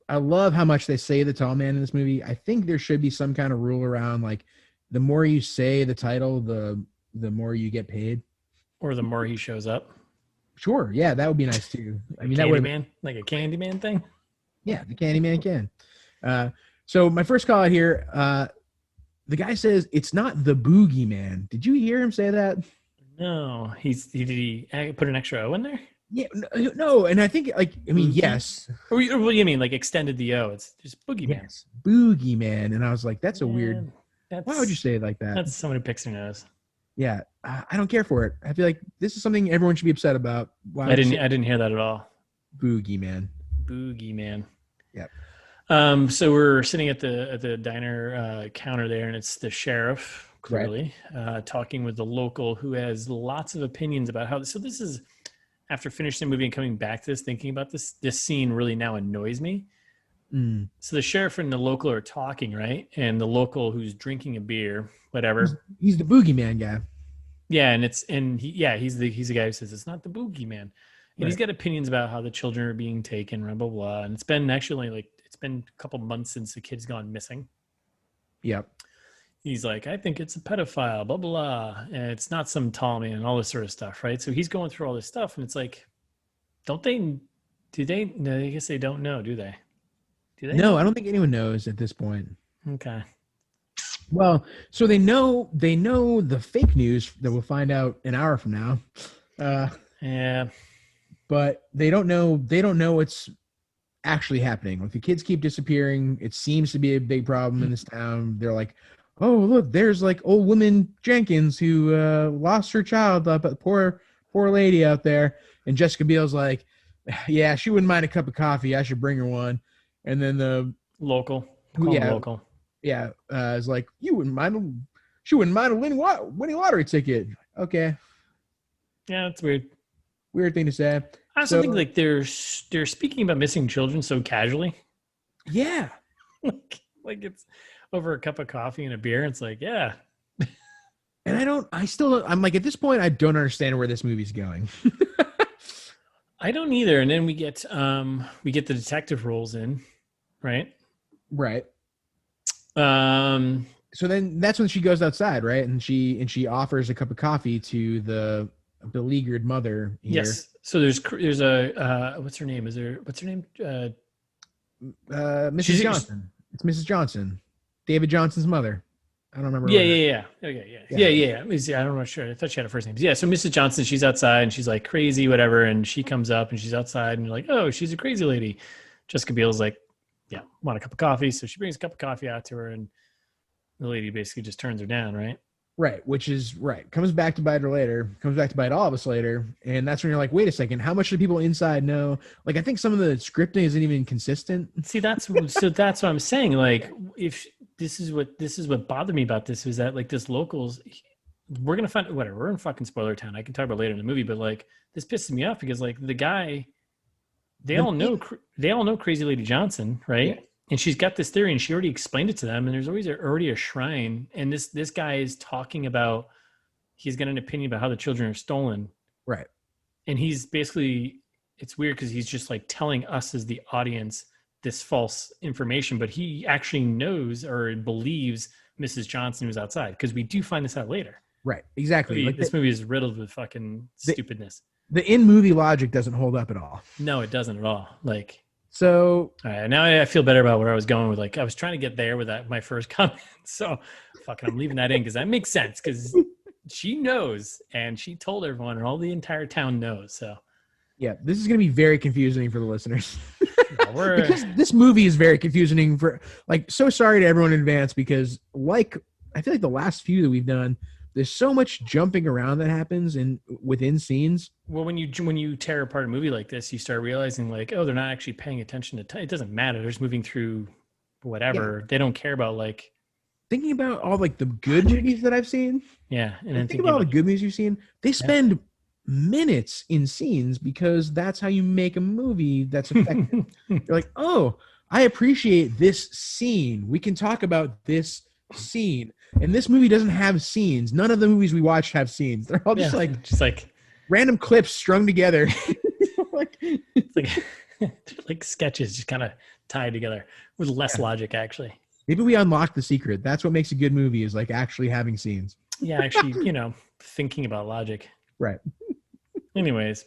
I love how much they say the tall man in this movie. I think there should be some kind of rule around like the more you say the title, the more you get paid. Or the more he shows up. Sure. Yeah, that would be nice too. I mean, that would man, like a Candyman thing. Yeah, the Candyman can. So my first call out here, the guy says it's not the boogeyman. Did you hear him say that? No, did he put an extra O in there? Yeah, no, and I think yes. What do you mean, like extended the O? It's just boogeyman. Yes, boogeyman, and I was like, that's a weird. Why would you say it like that? That's someone who picks their nose. Yeah, I don't care for it. I feel like this is something everyone should be upset about. Why I didn't hear that at all. Boogeyman. Yep. So we're sitting at the diner counter there, and it's the sheriff clearly talking with the local who has lots of opinions about how. So this is after finishing the movie and coming back to this, thinking about this scene really now annoys me. So the sheriff and the local are talking, right? And the local who's drinking a beer, whatever. He's the boogeyman guy. Yeah, and he's the guy who says it's not the boogeyman. And he's got opinions about how the children are being taken, blah blah blah. And it's been actually it's been a couple months since the kid's gone missing. Yep. He's like, I think it's a pedophile, blah blah, and it's not some tall man, and all this sort of stuff, right? So he's going through all this stuff, and it's like, do they? No, I guess they don't know, do they? Do they? No, I don't think anyone knows at this point. Okay. Well, so they know the fake news that we'll find out an hour from now. Yeah. But they don't know what's actually happening. Like the kids keep disappearing. It seems to be a big problem in this town. They're like, oh, look, there's like old woman Jenkins who lost her child, but poor lady out there. And Jessica Biel's like, yeah, she wouldn't mind a cup of coffee. I should bring her one. And then the local. Yeah, is like, she wouldn't mind a winning lottery ticket. Okay. Yeah, that's weird. Weird thing to say. I also think like they're speaking about missing children so casually. Yeah. like it's over a cup of coffee and a beer. It's like, yeah. And I'm like, at this point, I don't understand where this movie's going. I don't either. And then we get the detective rolls in, right? Right. So then that's when she goes outside, right? And she offers a cup of coffee to the beleaguered mother here. Yes. So there's a what's her name? What's her name? Mrs. Johnson. It's Mrs. Johnson. David Johnson's mother. I don't remember. Yeah. Okay, yeah. I'm not sure. I thought she had a first name. Yeah. So Mrs. Johnson, she's outside and she's like crazy, whatever. And she comes up and she's outside and you're like, oh, she's a crazy lady. Jessica Biel's like, want a cup of coffee. So she brings a cup of coffee out to her, and the lady basically just turns her down, right? Right, which is right. Comes back to bite her later. Comes back to bite all of us later. And that's when you're like, wait a second, how much do people inside know? Like, I think some of the scripting isn't even consistent. See, that's what I'm saying. Like, if this is what bothered me about this was that like this locals, we're gonna find whatever. We're in fucking spoiler town. I can talk about later in the movie, but like this pisses me off because like the guy, they all know Crazy Lady Johnson, right? Yeah. And she's got this theory, and she already explained it to them. And there's always already a shrine, and this guy is talking about he's got an opinion about how the children are stolen, right? And he's basically, it's weird because he's just like telling us as the audience this false information, but he actually knows or believes Mrs. Johnson was outside, because we do find this out later. Right, exactly. This movie is riddled with fucking stupidness. The in-movie logic doesn't hold up at all. No, it doesn't at all. Like. So all right, now I feel better about where I was going with. Like I was trying to get there with that my first comment. So fucking I'm leaving that in because that makes sense, because she knows and she told everyone and all the entire town knows. So yeah, this is going to be very confusing for the listeners. Because this movie is very confusing for like, so sorry to everyone in advance, because like I feel like the last few that we've done, there's so much jumping around that happens within scenes. Well, when you tear apart a movie like this, you start realizing like, oh, they're not actually paying attention to it doesn't matter. They're just moving through whatever. Yeah. They don't care about like thinking about all like the good movies that I've seen. Yeah. And then think about all the good movies you've seen. They spend minutes in scenes because that's how you make a movie that's effective. You're like, oh, I appreciate this scene. We can talk about this scene. And this movie doesn't have scenes. None of the movies we watched have scenes. They're all just like random clips strung together. it's like sketches just kind of tied together with less logic, actually. Maybe we unlocked the secret. That's what makes a good movie, is like actually having scenes. Yeah, actually, thinking about logic. Right. Anyways.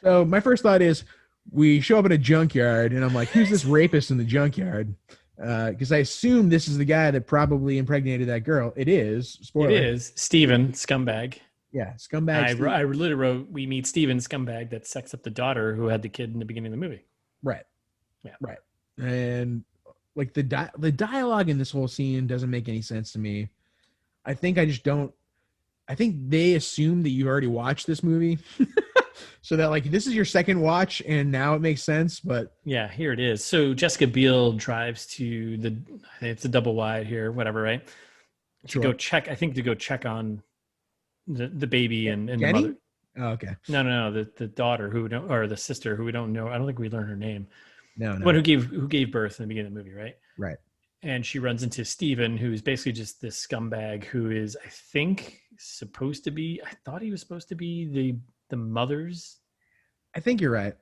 So my first thought is we show up in a junkyard and I'm like, who's this rapist in the junkyard? Because I assume this is the guy that probably impregnated that girl. It is. Spoiler. It is. Steven, scumbag. Yeah, scumbag. I literally wrote, we meet Steven, scumbag, that sex up the daughter who had the kid in the beginning of the movie. Right. Yeah. Right. And like the dialogue in this whole scene doesn't make any sense to me. I think they assume that you already watched this movie. So that like this is your second watch and now it makes sense, but yeah, here it is. So Jessica Biel drives to it's a double wide here, whatever, right? To go check on the baby and the mother. Oh, okay. No, the daughter or the sister who we don't know. I don't think we learn her name. No. One who gave birth in the beginning of the movie, right? Right. And she runs into Steven, who is basically just this scumbag who is, I think, I thought he was supposed to be the mother's. I think you're right.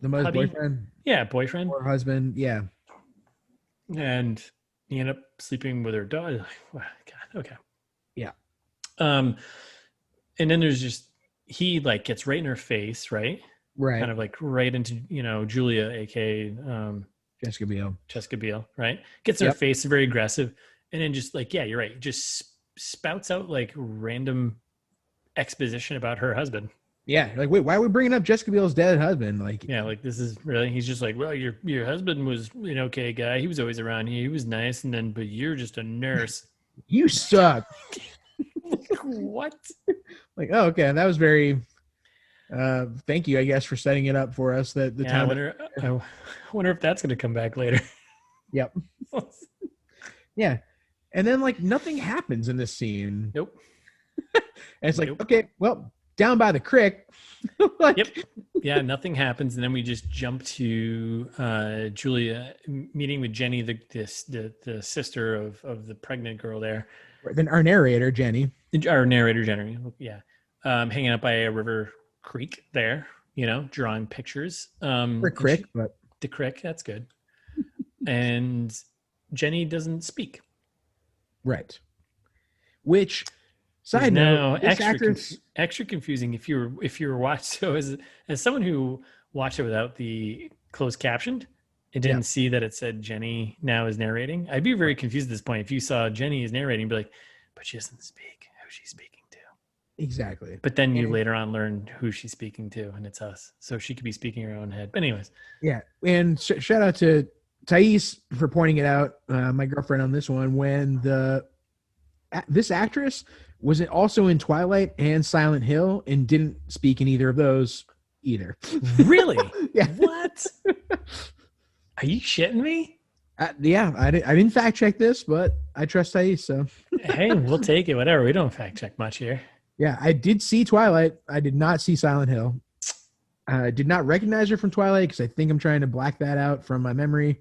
The mother's hubby? boyfriend. Yeah, boyfriend. Or husband. Yeah. And he ended up sleeping with her daughter. God, okay. Yeah. And then there's just, he like gets right in her face, right? Right. Kind of like right into, Julia, aka Jessica Biel, right? Gets in her face, very aggressive. And then just like, yeah, you're right. Just spouts out like random exposition about her husband. Yeah, like wait, why are we bringing up Jessica Biel's dead husband? Like, yeah, like this is really. He's just like, well, your husband was an okay guy. He was always around here. He was nice, but you're just a nurse. You suck. What? Like, oh, okay, that was very. Thank you, I guess, for setting it up for us. That the time. I wonder if that's going to come back later. Yep. Yeah, and then like nothing happens in this scene. Nope. And it's like, okay, well. Down by the creek. Yep. Yeah, nothing happens. And then we just jump to Julia meeting with Jenny, the sister of the pregnant girl there. Then our narrator, Jenny. Yeah. Hanging out by a river creek there, drawing pictures. The creek, that's good. And Jenny doesn't speak. Right. Which... Side note, extra confusing if you were watched. So as someone who watched it without the closed captioned, it didn't see that it said Jenny now is narrating. I'd be very confused at this point if you saw Jenny is narrating, be like, but she doesn't speak. Who's she speaking to? Exactly. But then you later on learn who she's speaking to, and it's us. So she could be speaking her own head. But anyways, yeah. And shout out to Thais for pointing it out, my girlfriend on this one, when this actress was also in Twilight and Silent Hill and didn't speak in either of those either. Really? Yeah. What? Are you shitting me? Yeah, I didn't fact check this, but I trust Thais. So hey, we'll take it. Whatever. We don't fact check much here. Yeah, I did see Twilight. I did not see Silent Hill. I did not recognize her from Twilight because I think I'm trying to black that out from my memory.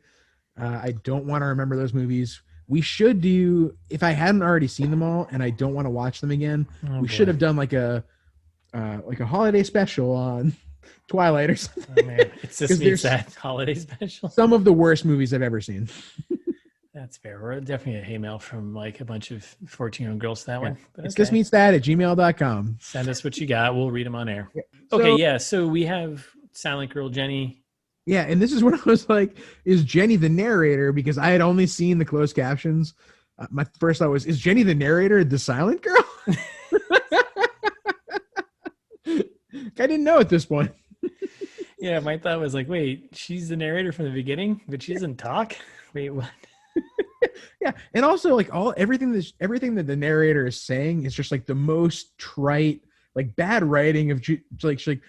I don't want to remember those movies. We should do, if I hadn't already seen them all and I don't want to watch them again, we should have done like a holiday special on Twilight or something. Oh, man. It's just means that holiday special. Some of the worst movies I've ever seen. That's fair. We're definitely a hay mail from like a bunch of 14-year-old girls to that one. But it's kissmeetsthat@gmail.com. Send us what you got. We'll read them on air. Yeah. Okay, yeah. So we have Silent Girl Jenny. Yeah, and this is when I was like, is Jenny the narrator? Because I had only seen the closed captions. My first thought was, is Jenny the narrator the silent girl? I didn't know at this point. Yeah, my thought was like, wait, she's the narrator from the beginning, but she doesn't talk? Wait, what? Yeah, and also like everything that the narrator is saying is just like the most trite, like bad writing of she's like,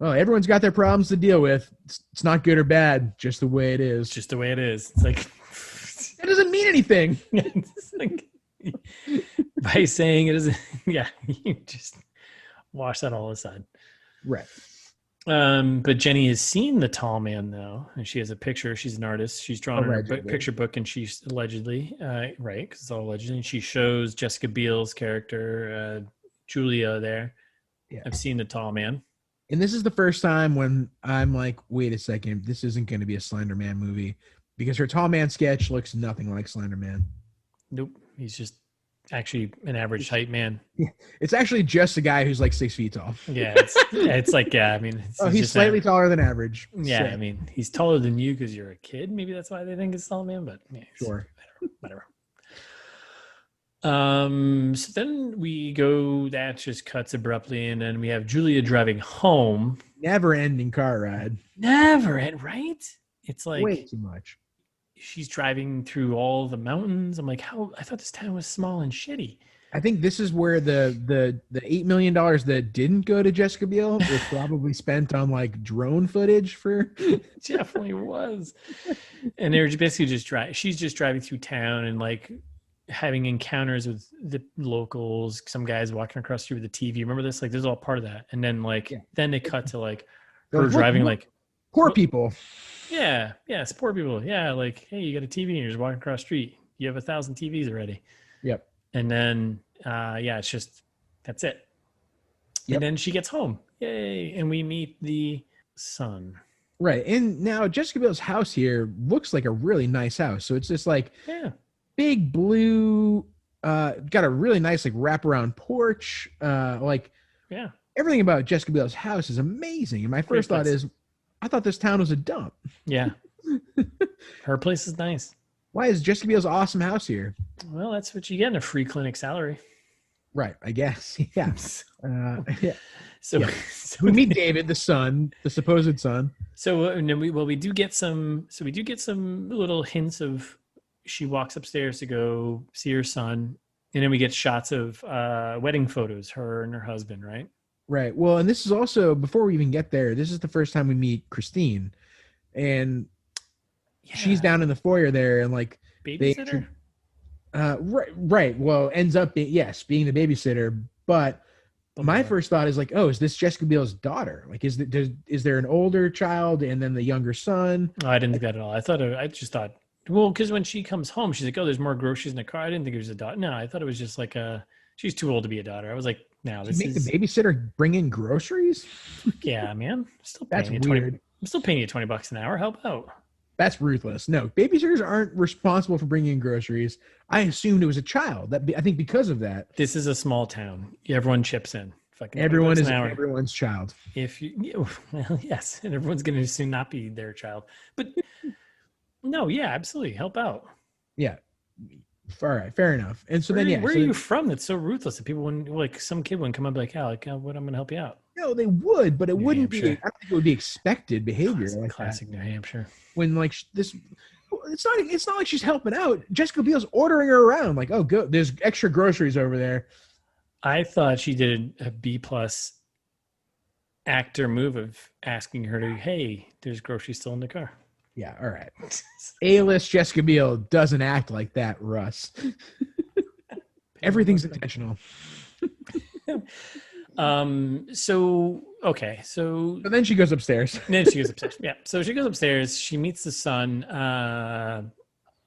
oh, everyone's got their problems to deal with. It's not good or bad, just the way it is. Just the way it is. It's like it doesn't mean anything. It's like, by saying it doesn't. Yeah, you just wash that all aside. Right. But Jenny has seen the tall man though, and she has a picture. She's an artist. She's drawn her picture book, and she's allegedly, right, because it's all allegedly. And she shows Jessica Biel's character, Julia, there. Yeah. I've seen the tall man. And this is the first time when I'm like, wait a second, this isn't going to be a Slender Man movie, because her tall man sketch looks nothing like Slender Man. Nope, he's just actually an average height man. Yeah. It's actually just a guy who's like 6 feet tall. Yeah, it's like, yeah, I mean, he's slightly taller than average. Yeah, so. I mean, he's taller than you because you're a kid. Maybe that's why they think it's tall man, but yeah, sure, whatever. So then that just cuts abruptly, and then we have Julia driving home. Never ending car ride. Right? It's like way too much. She's driving through all the mountains. I'm like, I thought this town was small and shitty. I think this is where the $8 million that didn't go to Jessica Biel was probably spent on like drone footage for. It definitely was. And they're basically she's just driving through town and like having encounters with the locals, some guys walking across the street with a TV. Remember this? Like, this is all part of that. And then then they cut to like her driving like poor people. Yeah, it's poor people. Yeah, like, hey, you got a TV and you're just walking across the street. You have 1,000 TVs already. Yep. And then, it's just, that's it. Yep. And then she gets home. Yay. And we meet the son. Right. And now Jessica Biel's house here looks like a really nice house. So it's just like big blue, got a really nice like wraparound porch. Everything about Jessica Biel's house is amazing. And my first thought is, I thought this town was a dump. Yeah. Her place is nice. Why is Jessica Biel's awesome house here? Well, that's what you get in a free clinic salary. Right, I guess. Yeah. Yeah. So we meet David, the son, the supposed son. So and then we do get some little hints of she walks upstairs to go see her son, and then we get shots of wedding photos, her and her husband, right? Right. Well, and this is also, before we even get there, this is the first time we meet Christine, and she's down in the foyer there, and like babysitter. Right. Well, ends up being the babysitter, but my first thought is like, oh, is this Jessica Biel's daughter? Like, is there an older child and then the younger son? Oh, I didn't think that at all. I just thought, well, because when she comes home, she's like, oh, there's more groceries in the car. I didn't think it was a daughter. No, I thought it was just like she's too old to be a daughter. I was like, no, this is the babysitter bring in groceries. Yeah, man. That's weird. I'm still paying you $20 an hour. Help out. That's ruthless. No, babysitters aren't responsible for bringing in groceries. I assumed it was a child. I think because of that. This is a small town. Everyone chips in. Everyone is everyone's child. Well, yes, and everyone's going to soon not be their child. But no, yeah, absolutely, help out. Yeah. All right, fair enough. And so where are you from? That's so ruthless that people wouldn't, like, some kid wouldn't come up like, what, I'm going to help you out. No, they would, but it wouldn't be. I don't think it would be expected behavior. Classic New Hampshire. When like this, it's not like she's helping out. Jessica Biel's ordering her around, like, oh, go, there's extra groceries over there. I thought she did a B+ actor move of asking her to, hey, there's groceries still in the car. Yeah, all right. A-list Jessica Biel doesn't act like that, Russ. Everything's intentional. So then she goes upstairs. Yeah. So she goes upstairs. She meets the son. I'm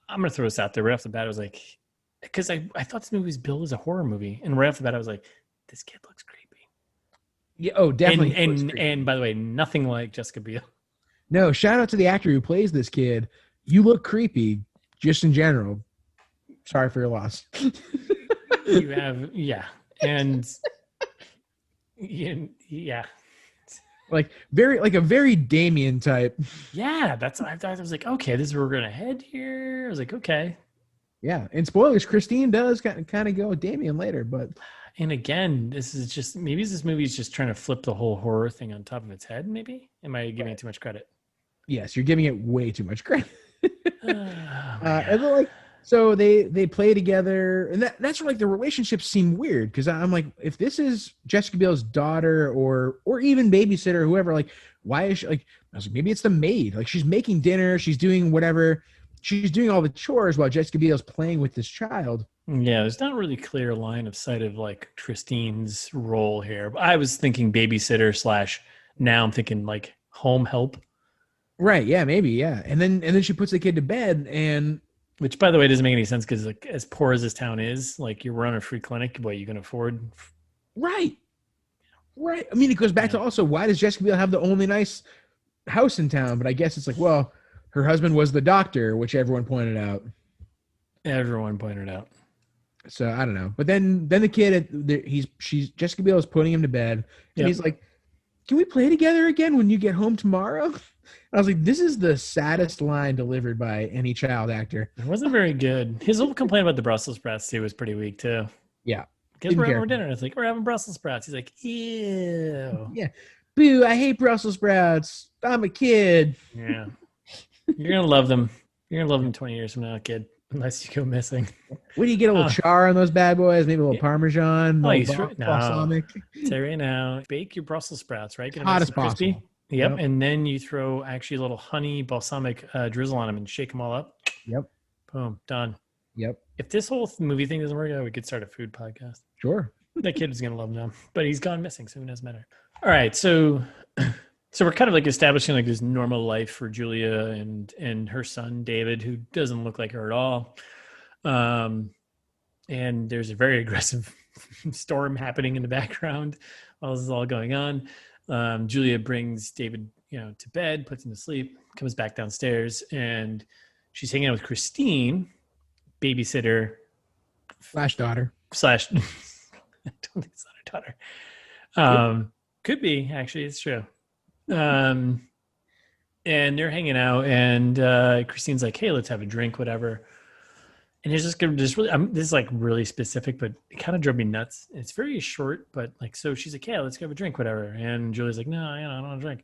gonna throw this out there right off the bat. I was like, because I thought this movie was billed as a horror movie, and right off the bat, I was like, this kid looks creepy. Yeah. Oh, definitely. And by the way, nothing like Jessica Biel. No, shout out to the actor who plays this kid. You look creepy, just in general. Sorry for your loss. You have, yeah, and yeah. Like a very Damien type. Yeah, that's what I thought. I was like, okay, this is where we're gonna head here. I was like, okay. Yeah, and spoilers, Christine does kind of go with Damien later, but. And again, this movie is just trying to flip the whole horror thing on top of its head. Maybe am I giving it too much credit? Yes, you're giving it way too much credit. And like, so they play together, and that's where like the relationships seem weird because I'm like, if this is Jessica Biel's daughter or even babysitter, or whoever, like, why is she like? I was like, maybe it's the maid. Like, she's making dinner, she's doing whatever, she's doing all the chores while Jessica Biel's playing with this child. Yeah, there's not really clear line of sight of like Christine's role here. I was thinking babysitter / now I'm thinking like home help. Right. Yeah. Maybe. Yeah. And then she puts the kid to bed, and which, by the way, doesn't make any sense because like as poor as this town is, like you run a free clinic, what you can afford. Right. Right. I mean, it goes back to also why does Jessica Biel have the only nice house in town? But I guess it's like, well, her husband was the doctor, which everyone pointed out. So I don't know, but then the kid, Jessica Biel is putting him to bed, and he's like, "Can we play together again when you get home tomorrow?" I was like, "This is the saddest line delivered by any child actor." It wasn't very good. His whole complaint about the Brussels sprouts too was pretty weak too. Yeah, because we're having dinner. It's like we're having Brussels sprouts. He's like, "Ew." Yeah, boo! I hate Brussels sprouts. I'm a kid. Yeah, you're gonna love them. You're gonna love them 20 years from now, kid. Unless you go missing. What do you get? A little char on those bad boys? Maybe a little Parmesan? Balsamic? Say right now, bake your Brussels sprouts, right? Get them hot as crispy. Possible. Yep. And then you throw actually a little honey balsamic drizzle on them and shake them all up. Yep. Boom. Done. Yep. If this whole movie thing doesn't work out, we could start a food podcast. Sure. That kid is going to love them, but he's gone missing, so who doesn't matter. All right. So we're kind of like establishing like this normal life for Julia and her son, David, who doesn't look like her at all. And there's a very aggressive storm happening in the background while this is all going on. Julia brings David, to bed, puts him to sleep, comes back downstairs, and she's hanging out with Christine, babysitter / daughter / I don't think it's not her daughter. Could be, actually, it's true. And they're hanging out, and Christine's like, "Hey, let's have a drink, whatever." And it's just really, this is like really specific, but it kind of drove me nuts. It's very short, but like, so she's like, "Yeah, let's go have a drink, whatever." And Julie's like, "No, I don't want to drink."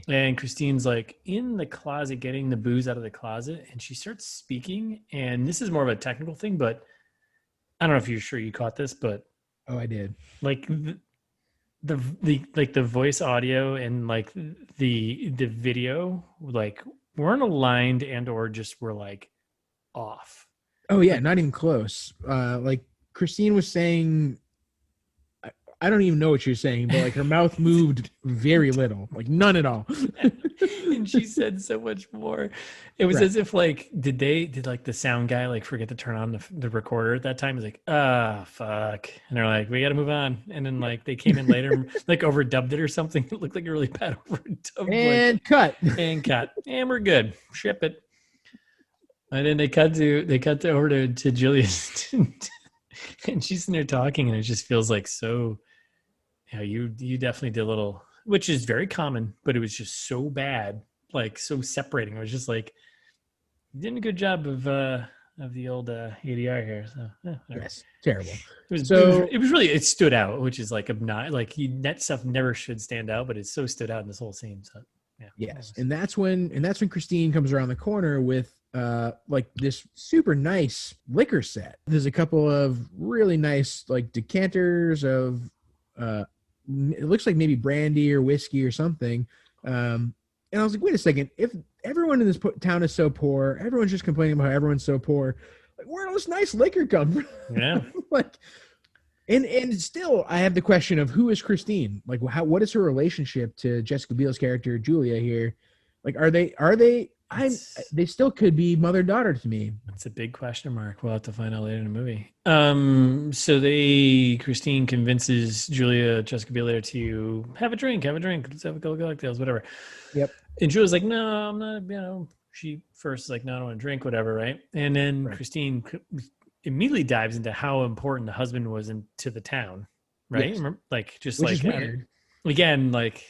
And Christine's like in the closet, getting the booze out of the closet, and she starts speaking. And this is more of a technical thing, but I don't know if you're sure you caught this, but oh, I did. Like the voice audio and like the video like weren't aligned and or just were like off. Oh yeah, not even close. Like Christine was saying, I don't even know what she was saying, but like her mouth moved very little, like none at all. And she said so much more. It was as if like, did like the sound guy like forget to turn on the recorder at that time? He's like, fuck. And they're like, we got to move on. And then like they came in later, like overdubbed it or something. It looked like a really bad overdub. And like, cut. And we're good. Ship it. And then they cut over to Julius, and she's in there talking, and it just feels like so. Yeah, you definitely did a little, which is very common, but it was just so bad, like so separating. It was just like you did a good job of the old ADR here. So yes, terrible. It stood out, which is like like that stuff never should stand out, but it so stood out in this whole scene. So yeah. Yes, and that's when Christine comes around the corner with like this super nice liquor set. There's a couple of really nice like decanters of it looks like maybe brandy or whiskey or something. And I was like, wait a second, if everyone in this town is so poor, everyone's just complaining about how everyone's so poor, like where does this nice liquor come from? Yeah. Like, and still I have the question of who is Christine? Like what is her relationship to Jessica Biel's character Julia here? Like they still could be mother-daughter to me. It's a big question mark. We'll have to find out later in the movie. So Christine convinces Jessica Biel to have a drink. Let's have a couple of cocktails, whatever. Yep. And Julia's like, no, I'm not, she first is like, no, I don't want to drink, whatever, right? And then right. Christine immediately dives into how important the husband was to the town, right? Yes. Remember, like, just which like, is weird. Again, like,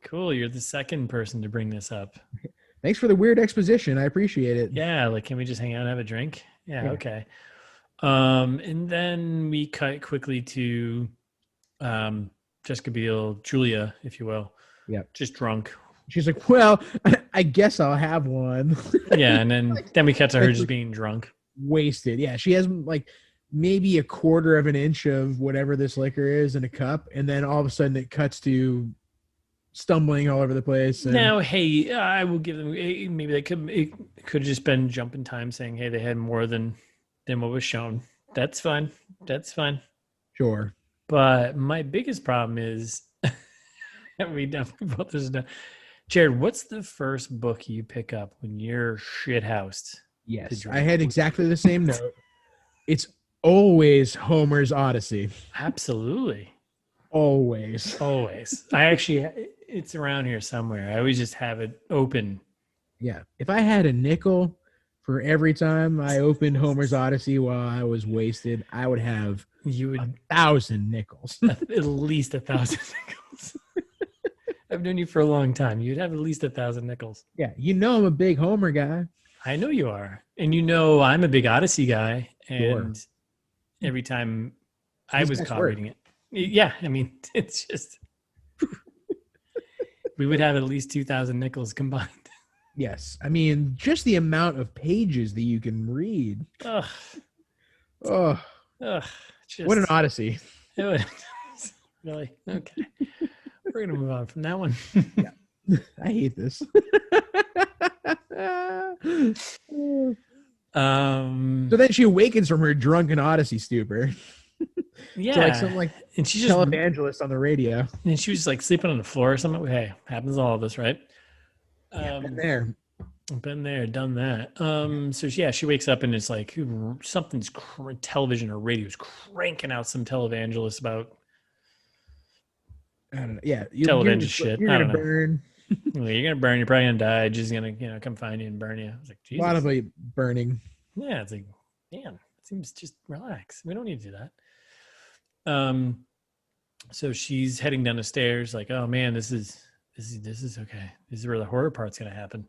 cool, you're the second person to bring this up. Thanks for the weird exposition. I appreciate it. Yeah, like, can we just hang out and have a drink? Yeah. Okay. And then we cut quickly to Jessica Biel, Julia, if you will. Yeah. Just drunk. She's like, well, I guess I'll have one. Yeah, and then we cut to her just being drunk. Wasted. Yeah, she has like maybe a quarter of an inch of whatever this liquor is in a cup, and then all of a sudden it cuts to stumbling all over the place. And now, hey, I will give them maybe it could have just been jump in time saying, hey, they had more than what was shown. That's fine. Sure. But my biggest problem is we definitely both there's no Jared, what's the first book you pick up when you're shithoused? Yes, I had exactly the same note. It's always Homer's Odyssey. Absolutely. Always. I actually, it's around here somewhere. I always just have it open. Yeah. If I had a nickel for every time I opened Homer's Odyssey while I was wasted, I would have 1,000 nickels. At least 1,000 nickels. I've known you for a long time. You'd have at least 1,000 nickels. Yeah. I'm a big Homer guy. I know you are. And I'm a big Odyssey guy. And every time I was caught reading it. Yeah. I mean, it's just, we would have at least 2,000 nickels combined. Yes. I mean, just the amount of pages that you can read. Ugh. What an Odyssey. Really? Okay. We're going to move on from that one. Yeah. I hate this. So then she awakens from her drunken Odyssey stupor. Yeah. To like some and she's just televangelist on the radio. And she was just like sleeping on the floor or something. Hey, happens to all of us, right? Been there. Been there, done that. So yeah, she wakes up and it's like something's television or radio's cranking out some televangelist about I don't know. Yeah, television shit. You're gonna burn. Well, you're gonna burn. You're probably gonna die. She's gonna come find you and burn you. I was like, Jesus. A lot of burning. Yeah, it's like, man, it seems just relax. We don't need to do that. So she's heading down the stairs, like, oh man, this is okay. This is where the horror part's gonna happen.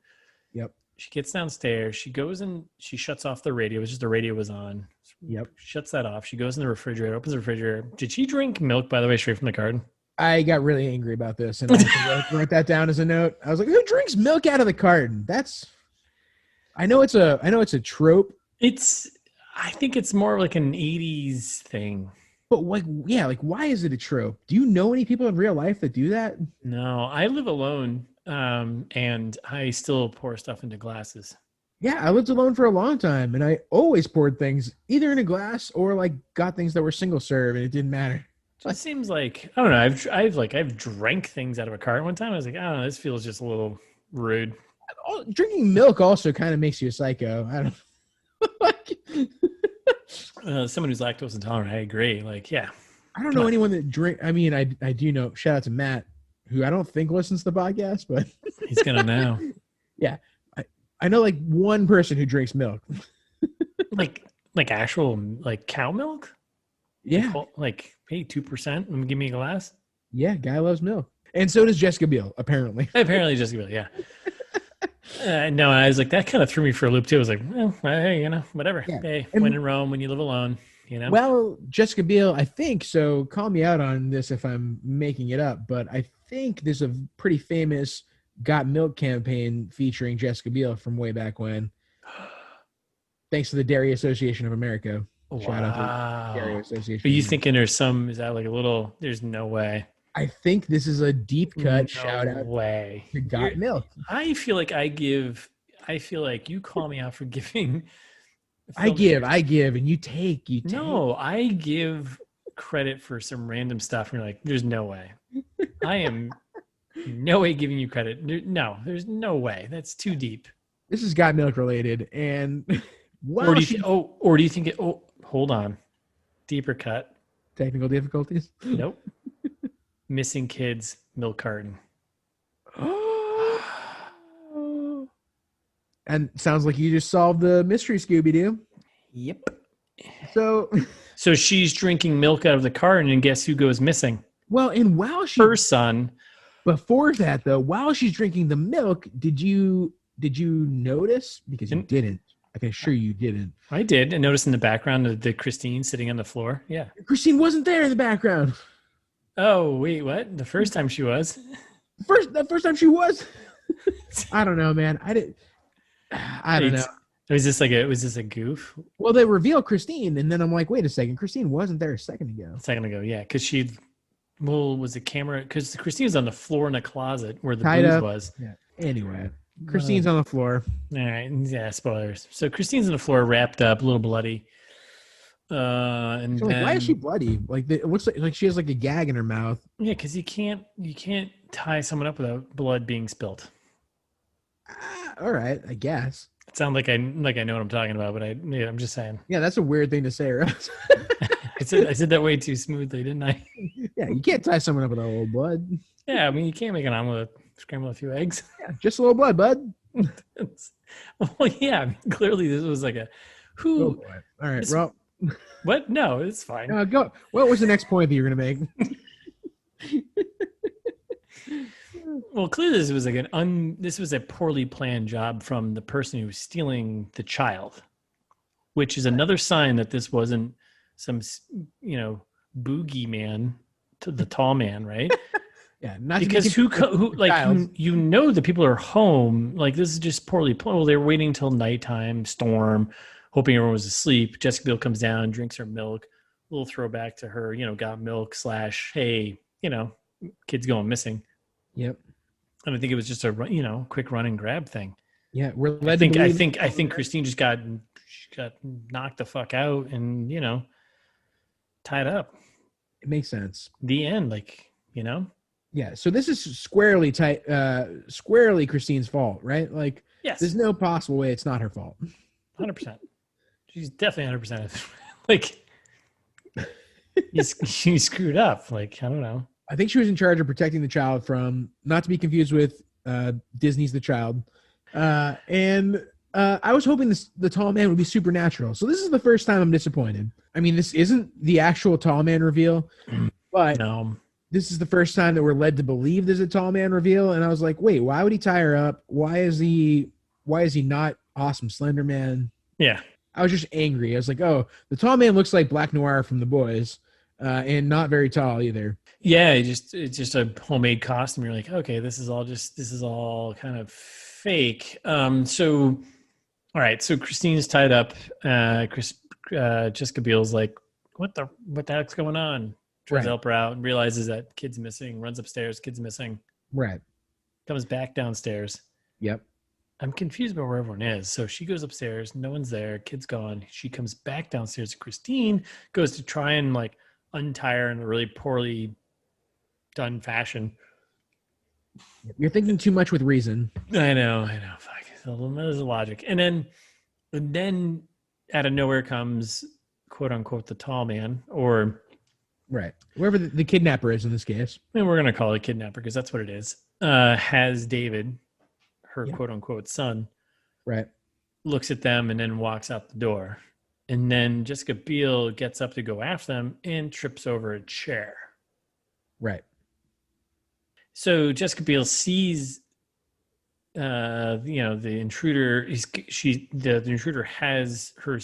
Yep. She gets downstairs. She goes and she shuts off the radio. It's just the radio was on. Yep. Shuts that off. She goes in the refrigerator, opens the refrigerator. Did she drink milk, by the way, straight from the carton? I got really angry about this and I wrote that down as a note. I was like, who drinks milk out of the carton? I know it's a trope. I think it's more like an 80s thing. But why is it a trope? Do you know any people in real life that do that? No, I live alone. And I still pour stuff into glasses. Yeah, I lived alone for a long time and I always poured things either in a glass or like got things that were single serve and it didn't matter. It seems like, I don't know, I've drank things out of a carton one time. I was like, I don't know, this feels just a little rude. Drinking milk also kind of makes you a psycho. I don't someone who's lactose intolerant, I agree. Like, yeah. I don't know anyone that drink. I mean, I do know, shout out to Matt, who I don't think listens to the podcast, but he's going to know. Yeah. I know like one person who drinks milk. like actual like cow milk? Yeah. Like, hey, 2%, give me a glass? Yeah, guy loves milk. And so does Jessica Biel, apparently. Apparently Jessica Biel, yeah. No, I was like, that kind of threw me for a loop too. I was like, well, hey, whatever. Yeah. Hey, when in Rome, when you live alone, Well, Jessica Biel, I think, so call me out on this if I'm making it up, but I think there's a pretty famous Got Milk campaign featuring Jessica Biel from way back when. Thanks to the Dairy Association of America. Shout out to the Dairy Wow. Association. Are you thinking there's some, is that like a little, there's no way. I think this is a deep cut shout out way. to Got Milk. I feel like you call me out for giving. I give, and you take. No, I give credit for some random stuff. And you're like, there's no way. I am no way giving you credit. No, there's no way. That's too deep. This is Got Milk related. And or do you think it, hold on. Deeper cut. Technical difficulties? Nope. Missing kids, milk carton. And sounds like you just solved the mystery, Scooby-Doo. Yep. So she's drinking milk out of the carton, and guess who goes missing? Well, and her son. Before that, though, while she's drinking the milk, did you notice? Because you didn't. I can assure you didn't. I did. I noticed in the background the Christine sitting on the floor. Yeah. Christine wasn't there in the background. Oh, wait, what? The first time she was? The first time she was? I don't know, man. I don't know. Was this a goof? Well, they reveal Christine, and then I'm like, wait a second. Christine wasn't there a second ago. Yeah. Because was the camera, because Christine was on the floor in the closet where the booze was. Yeah. Anyway, Christine's on the floor. All right. Yeah, spoilers. So Christine's on the floor, wrapped up, a little bloody. And so, why is she bloody? Like it looks like she has like a gag in her mouth. Yeah, because you can't tie someone up without blood being spilt. All right, I guess. It sounds like I know what I'm talking about, but I'm just saying. Yeah, that's a weird thing to say, right? I said that way too smoothly, didn't I? Yeah, you can't tie someone up with a little blood. Yeah, I mean you can't make an omelet, scramble a few eggs. Yeah, just a little blood, bud. Well, yeah, I mean, clearly this was like all right, well. What? No, it's fine. Go. What was the next point that you're going to make? Well, clearly this was a poorly planned job from the person who was stealing the child, which is another sign that this wasn't some, boogie man to the tall man, right? Yeah, not because who like the people are home. Like this is just poorly planned. Well, they were waiting till nighttime, storm, hoping everyone was asleep. Jessica Biel comes down, drinks her milk. A little throwback to her, got milk / hey, kids going missing. Yep. And I think it was just a quick run and grab thing. Yeah, I think Christine just got knocked the fuck out and tied up. It makes sense. The end, Yeah, so this is squarely Christine's fault, right? Like, yes. There's no possible way it's not her fault. 100%. She's definitely 100%. Like, she screwed up. Like, I don't know. I think she was in charge of protecting the child from, not to be confused with Disney's The Child. And I was hoping the tall man would be supernatural. So this is the first time I'm disappointed. I mean, this isn't the actual tall man reveal, but no. This is the first time that we're led to believe there's a tall man reveal. And I was like, wait, why would he tie her up? Why is he not awesome Slender Man? Yeah. I was just angry. I was like, oh, the tall man looks like Black Noir from The Boys, and not very tall either. Yeah, it's just a homemade costume. You're like, okay, this is all kind of fake. So, all right. So Christine's tied up. Jessica Biel's like, what the heck's going on? Tries to help her out and realizes that kid's missing. Runs upstairs. Kid's missing. Right. Comes back downstairs. Yep. I'm confused about where everyone is. So she goes upstairs. No one's there. Kid's gone. She comes back downstairs. Christine goes to try and untie her in a really poorly done fashion. You're thinking too much with reason. I know. Fuck. There's a logic. And then out of nowhere comes quote unquote the tall man, or right, whoever the kidnapper is in this case. And we're gonna call it kidnapper because that's what it is. Has David, her quote unquote son, right, looks at them and then walks out the door. And then Jessica Biel gets up to go after them and trips over a chair. Right. So Jessica Biel sees, the intruder. The intruder has her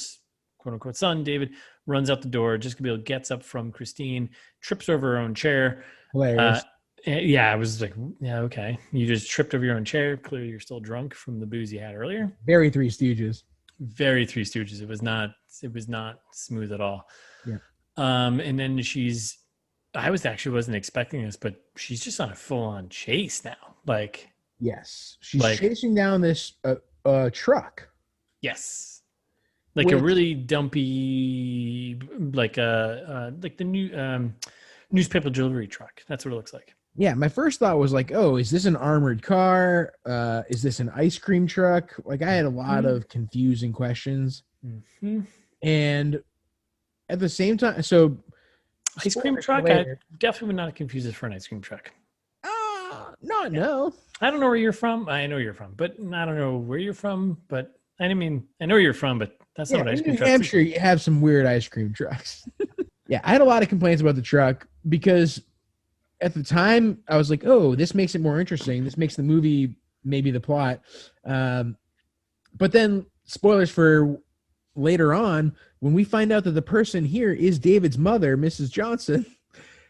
quote unquote son, David, runs out the door. Jessica Biel gets up from Christine, trips over her own chair. Hilarious. I was like, yeah, okay. You just tripped over your own chair. Clearly you're still drunk from the booze you had earlier. Very Three Stooges. very Three Stooges. It was not smooth at all. Yeah. And then wasn't expecting this, but she's just on a full on chase now. Like, yes, she's chasing down this truck. Yes. Like a really dumpy, like the new newspaper delivery truck. That's what it looks like. Yeah, my first thought was like, oh, is this an armored car? Is this an ice cream truck? Like, I had a lot of confusing questions. Mm-hmm. And at the same time, so ice cream truck, I definitely would not confuse it for an ice cream truck. No. I don't know where you're from. I know you're from, but I don't know where you're from. But I mean, I know where you're from, but that's not what ice cream trucks. I'm sure you have some weird ice cream trucks. Yeah, I had a lot of complaints about the truck because at the time I was like, oh, this makes it more interesting. This makes the movie maybe the plot. But then spoilers for later on, when we find out that the person here is David's mother, Mrs. Johnson,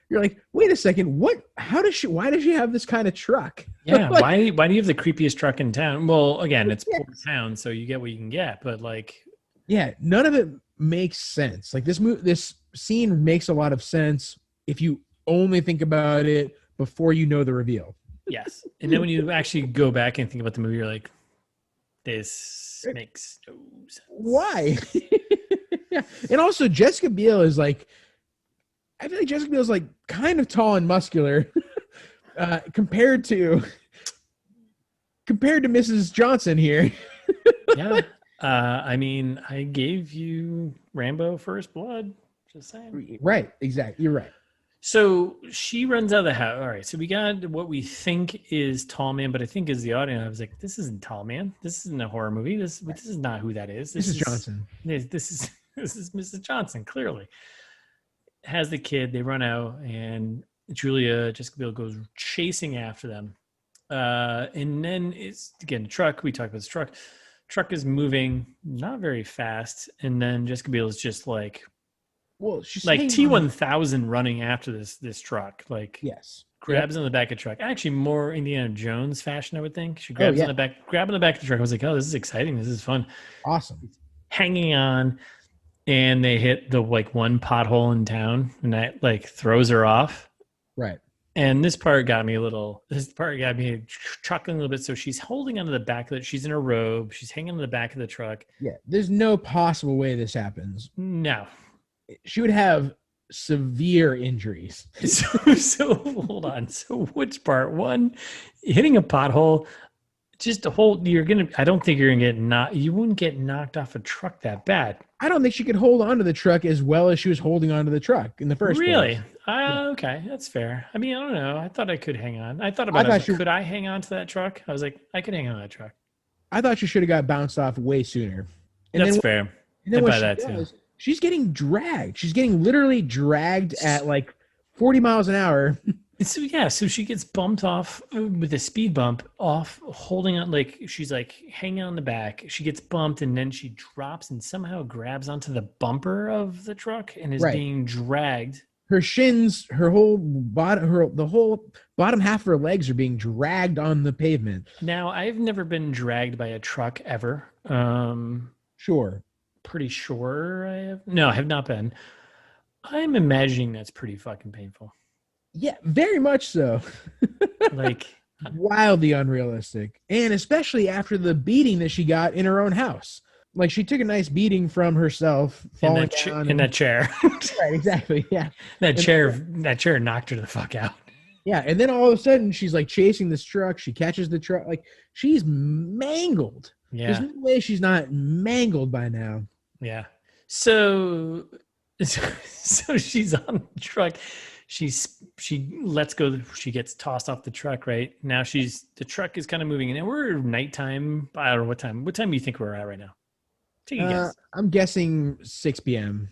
you're like, wait a second, what? Why does she have this kind of truck? Yeah, like, why do you have the creepiest truck in town? Well, again, it's poor town, so you get what you can get, but like, yeah, none of it makes sense. Like this scene makes a lot of sense if you only think about it before you know the reveal. Yes, and then when you actually go back and think about the movie, you're like, this makes no sense. Why? Yeah, and also Jessica Biel is like, I feel like Jessica Biel is like kind of tall and muscular compared to Mrs. Johnson here. Yeah. I mean, I gave you Rambo First Blood. Just saying. Right. Exactly. You're right. So she runs out of the house. All right. So we got what we think is Tall Man, but I think as the audience, I was like, this isn't Tall Man. This isn't a horror movie. This is not who that is. This is Johnson. This is Mrs. Johnson, clearly. Has the kid. They run out, and Jessica Biel goes chasing after them. And then it's, again, the truck. We talked about this truck. Truck is moving not very fast, and then Jessica Biel is just like, well, she's like T-1000 running after this truck. Like, yes, grabs on the back of the truck. Actually, more Indiana Jones fashion, I would think. She grabs on the back of the truck. I was like, oh, this is exciting. This is fun. Awesome. Hanging on, and they hit the like one pothole in town, and that like throws her off. Right. And this part got me chuckling a little bit. So she's holding onto the back of it. She's in her robe. She's hanging on the back of the truck. Yeah. There's no possible way this happens. No. She would have severe injuries. So hold on. So which part? One, hitting a pothole, just a whole, I don't think you're going to you wouldn't get knocked off a truck that bad. I don't think she could hold on to the truck as well as she was holding on to the truck in the first place. Really? Okay, that's fair. I mean, I don't know. I thought I could hang on. Could I hang on to that truck? I was like, I could hang on to that truck. I thought she should have got bounced off way sooner. And that's fair. And then I buy that too. She's getting dragged. She's getting literally dragged at like 40 miles an hour. So she gets bumped off with a speed bump off, holding on, like she's like hanging on the back. She gets bumped, and then she drops and somehow grabs onto the bumper of the truck and is being dragged. Her shins, the whole bottom half of her legs are being dragged on the pavement. Now, I've never been dragged by a truck ever. Sure. Pretty sure I have. No, I have not been. I'm imagining that's pretty fucking painful. Yeah, very much so. Like, wildly unrealistic. And especially after the beating that she got in her own house. Like, she took a nice beating from herself, falling down in that chair. Right, exactly. Yeah. That chair knocked her the fuck out. Yeah, and then all of a sudden she's like chasing this truck. She catches the truck. Like, she's mangled. Yeah. There's no way she's not mangled by now. Yeah. So she's on the truck. She lets go. She gets tossed off the truck. Right now, the truck is kind of moving, and we're nighttime. I don't know what time. What time do you think we're at right now? Take a guess. I'm guessing 6 p.m.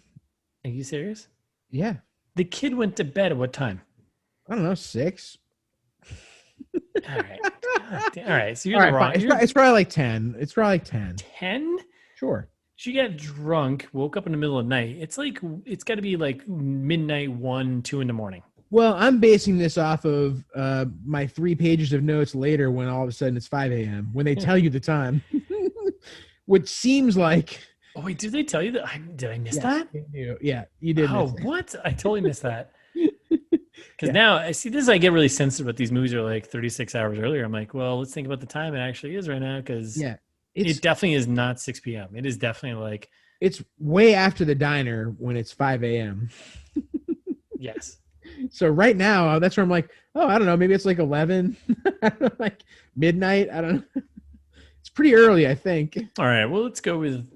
Are you serious? Yeah. The kid went to bed at what time? I don't know, 6. All right. All right. So you're wrong. It's probably like 10. It's probably like 10. 10? Sure. She got drunk, woke up in the middle of the night. It's got to be like midnight, 1, 2 in the morning. Well, I'm basing this off of my 3 pages of notes later when all of a sudden it's 5 a.m. when they tell you the time. which seems like. Oh wait, did they tell you that? Did I miss that? Yeah, you did. Oh, what? I totally missed that. Because now I see this, I get really sensitive. But these movies are like 36 hours earlier. I'm like, well, let's think about the time it actually is right now, because it definitely is not 6 p.m. It is definitely like it's way after the diner when it's 5 a.m. Yes. So right now, that's where I'm like, oh, I don't know, maybe it's like 11, like midnight. I don't know. It's pretty early, I think. All right, well, let's go with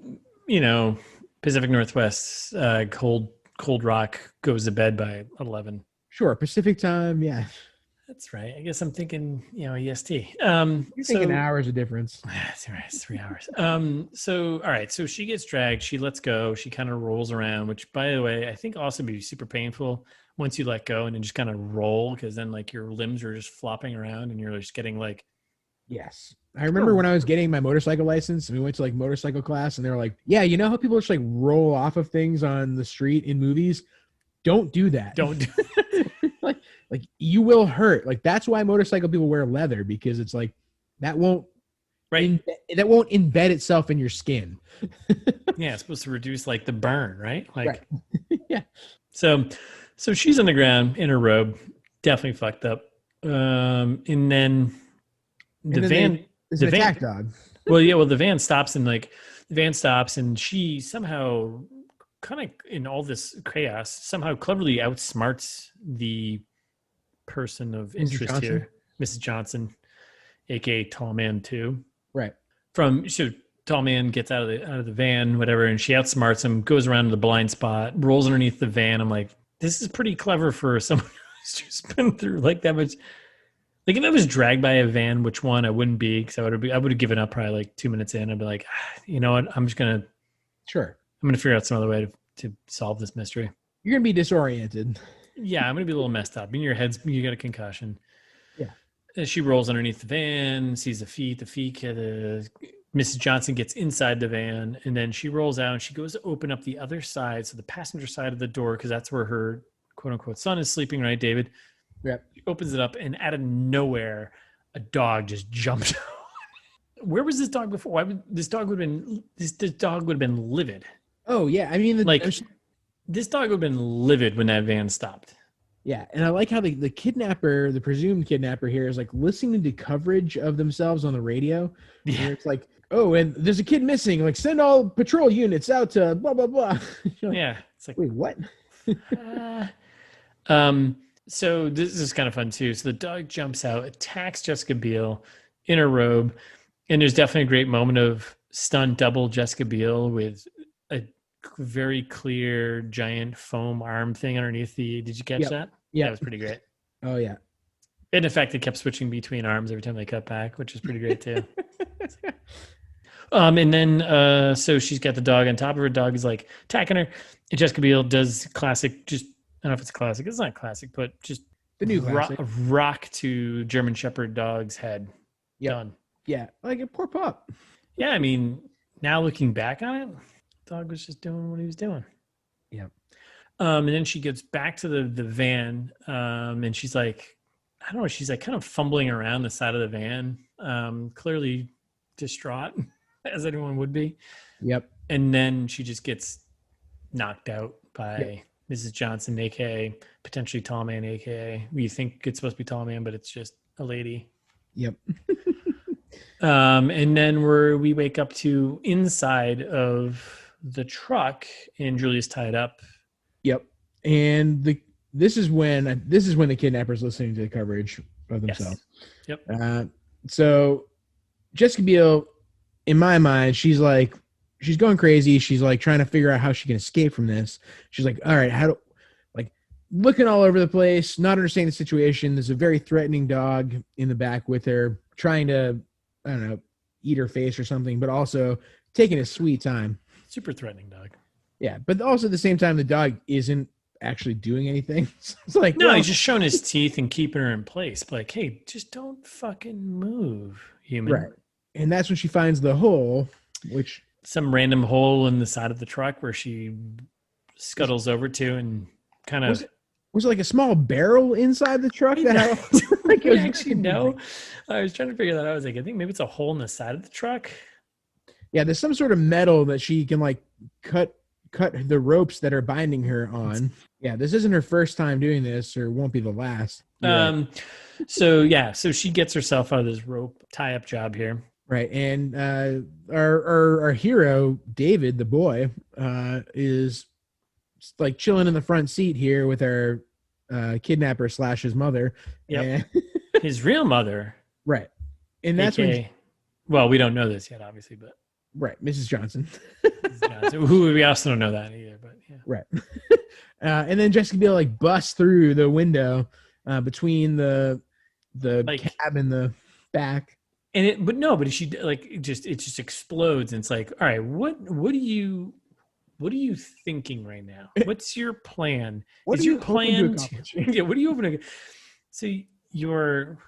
Pacific Northwest. Cold Rock goes to bed by 11. Sure, Pacific time. Yeah, that's right. I guess I'm thinking, EST. You're thinking hours of difference. That's right. It's 3 hours. So all right. So she gets dragged. She lets go. She kind of rolls around, which, by the way, I think also be super painful once you let go and then just kind of roll, because then like your limbs are just flopping around and you're just getting like. Yes. I remember when I was getting my motorcycle license and we went to like motorcycle class and they were like, yeah, you know how people just like roll off of things on the street in movies? Don't do that. Don't do like you will hurt. Like that's why motorcycle people wear leather, because it's like that won't that won't embed itself in your skin. Yeah, it's supposed to reduce like the burn, right? Like right. Yeah. So she's on the ground in her robe, definitely fucked up. And then the van is an attack dog. Well, the van stops and she somehow, kind of in all this chaos, somehow cleverly outsmarts the person of interest here, Mrs. Johnson, aka Tall Man 2. Right. Tall Man gets out of the van, whatever, and she outsmarts him, goes around to the blind spot, rolls underneath the van. I'm like, this is pretty clever for someone who's just been through like that much. Like if I was dragged by a van, which one I wouldn't be, because I would have given up probably like 2 minutes in. I'd be like, you know what? I'm gonna figure out some other way to solve this mystery. You're gonna be disoriented. Yeah, I'm gonna be a little messed up. In your head, you got a concussion. Yeah. And she rolls underneath the van, sees the feet. Mrs. Johnson gets inside the van, and then she rolls out and she goes to open up the other side, so the passenger side of the door, because that's where her quote unquote son is sleeping, right, David? Yep. She opens it up, and out of nowhere, a dog just jumped. Where was this dog before? Why would this dog would have been livid? Oh yeah, I mean, this dog would have been livid when that van stopped. Yeah, and I like how the kidnapper, the presumed kidnapper here, is like listening to coverage of themselves on the radio. Yeah. Where it's like, oh, and there's a kid missing. Like, send all patrol units out to blah blah blah. Like, yeah, it's like, wait, what? So this is kind of fun too. So the dog jumps out, attacks Jessica Biel in her robe, and there's definitely a great moment of stunt double Jessica Biel with a very clear giant foam arm thing underneath the. Did you catch that? Yeah, that was pretty great. Oh yeah. And in fact, it kept switching between arms every time they cut back, which is pretty great too. And then so she's got the dog on top of her. Dog is like attacking her. And Jessica Biel does classic, just I don't know if it's classic. It's not classic, but just the new classic. Rock to German Shepherd dog's head. Yep. Done. Yeah, like a poor pup. Yeah, I mean, now looking back on it, the dog was just doing what he was doing. Yeah. And then she gets back to the van, and she's like, I don't know, she's like kind of fumbling around the side of the van, clearly distraught, as anyone would be. Yep. And then she just gets knocked out by Mrs. Johnson, aka potentially Tall Man, aka we think it's supposed to be Tall Man, but it's just a lady. Yep. And then we wake up to inside of the truck, and Julia's tied up. Yep. And this is when the kidnapper's listening to the coverage of themselves. Yes. Yep. So Jessica Biel, in my mind, she's going crazy. She's like trying to figure out how she can escape from this. She's like, all right, looking all over the place, not understanding the situation. There's a very threatening dog in the back with her, trying to, I don't know, eat her face or something, but also taking a sweet time. Super threatening dog. Yeah, but also at the same time, the dog isn't actually doing anything. So it's like, no, he's just showing his teeth and keeping her in place. But like, hey, just don't fucking move, human. Right. And that's when she finds the hole, which some random hole in the side of the truck where she scuttles over to and kind of. Was it like a small barrel inside the truck? I was trying to figure that out. I was like, I think maybe it's a hole in the side of the truck. Yeah, there's some sort of metal that she can like cut the ropes that are binding her on. Yeah, this isn't her first time doing this, or won't be the last. Right. So she gets herself out of this rope tie-up job here. Right, and our hero David, the boy, is like chilling in the front seat here with our kidnapper / his mother. Yep. His real mother. Right, and that's when. Well, we don't know this yet, obviously, but right, Mrs. Johnson. Mrs. Johnson, who we also don't know that either, but yeah. Right, and then Jessica Biel like busts through the window between the cab and the back. But she like it just explodes, and it's like, all right, what are you thinking right now? What's your plan? What is your plan? Yeah, what are you hoping to? So you're,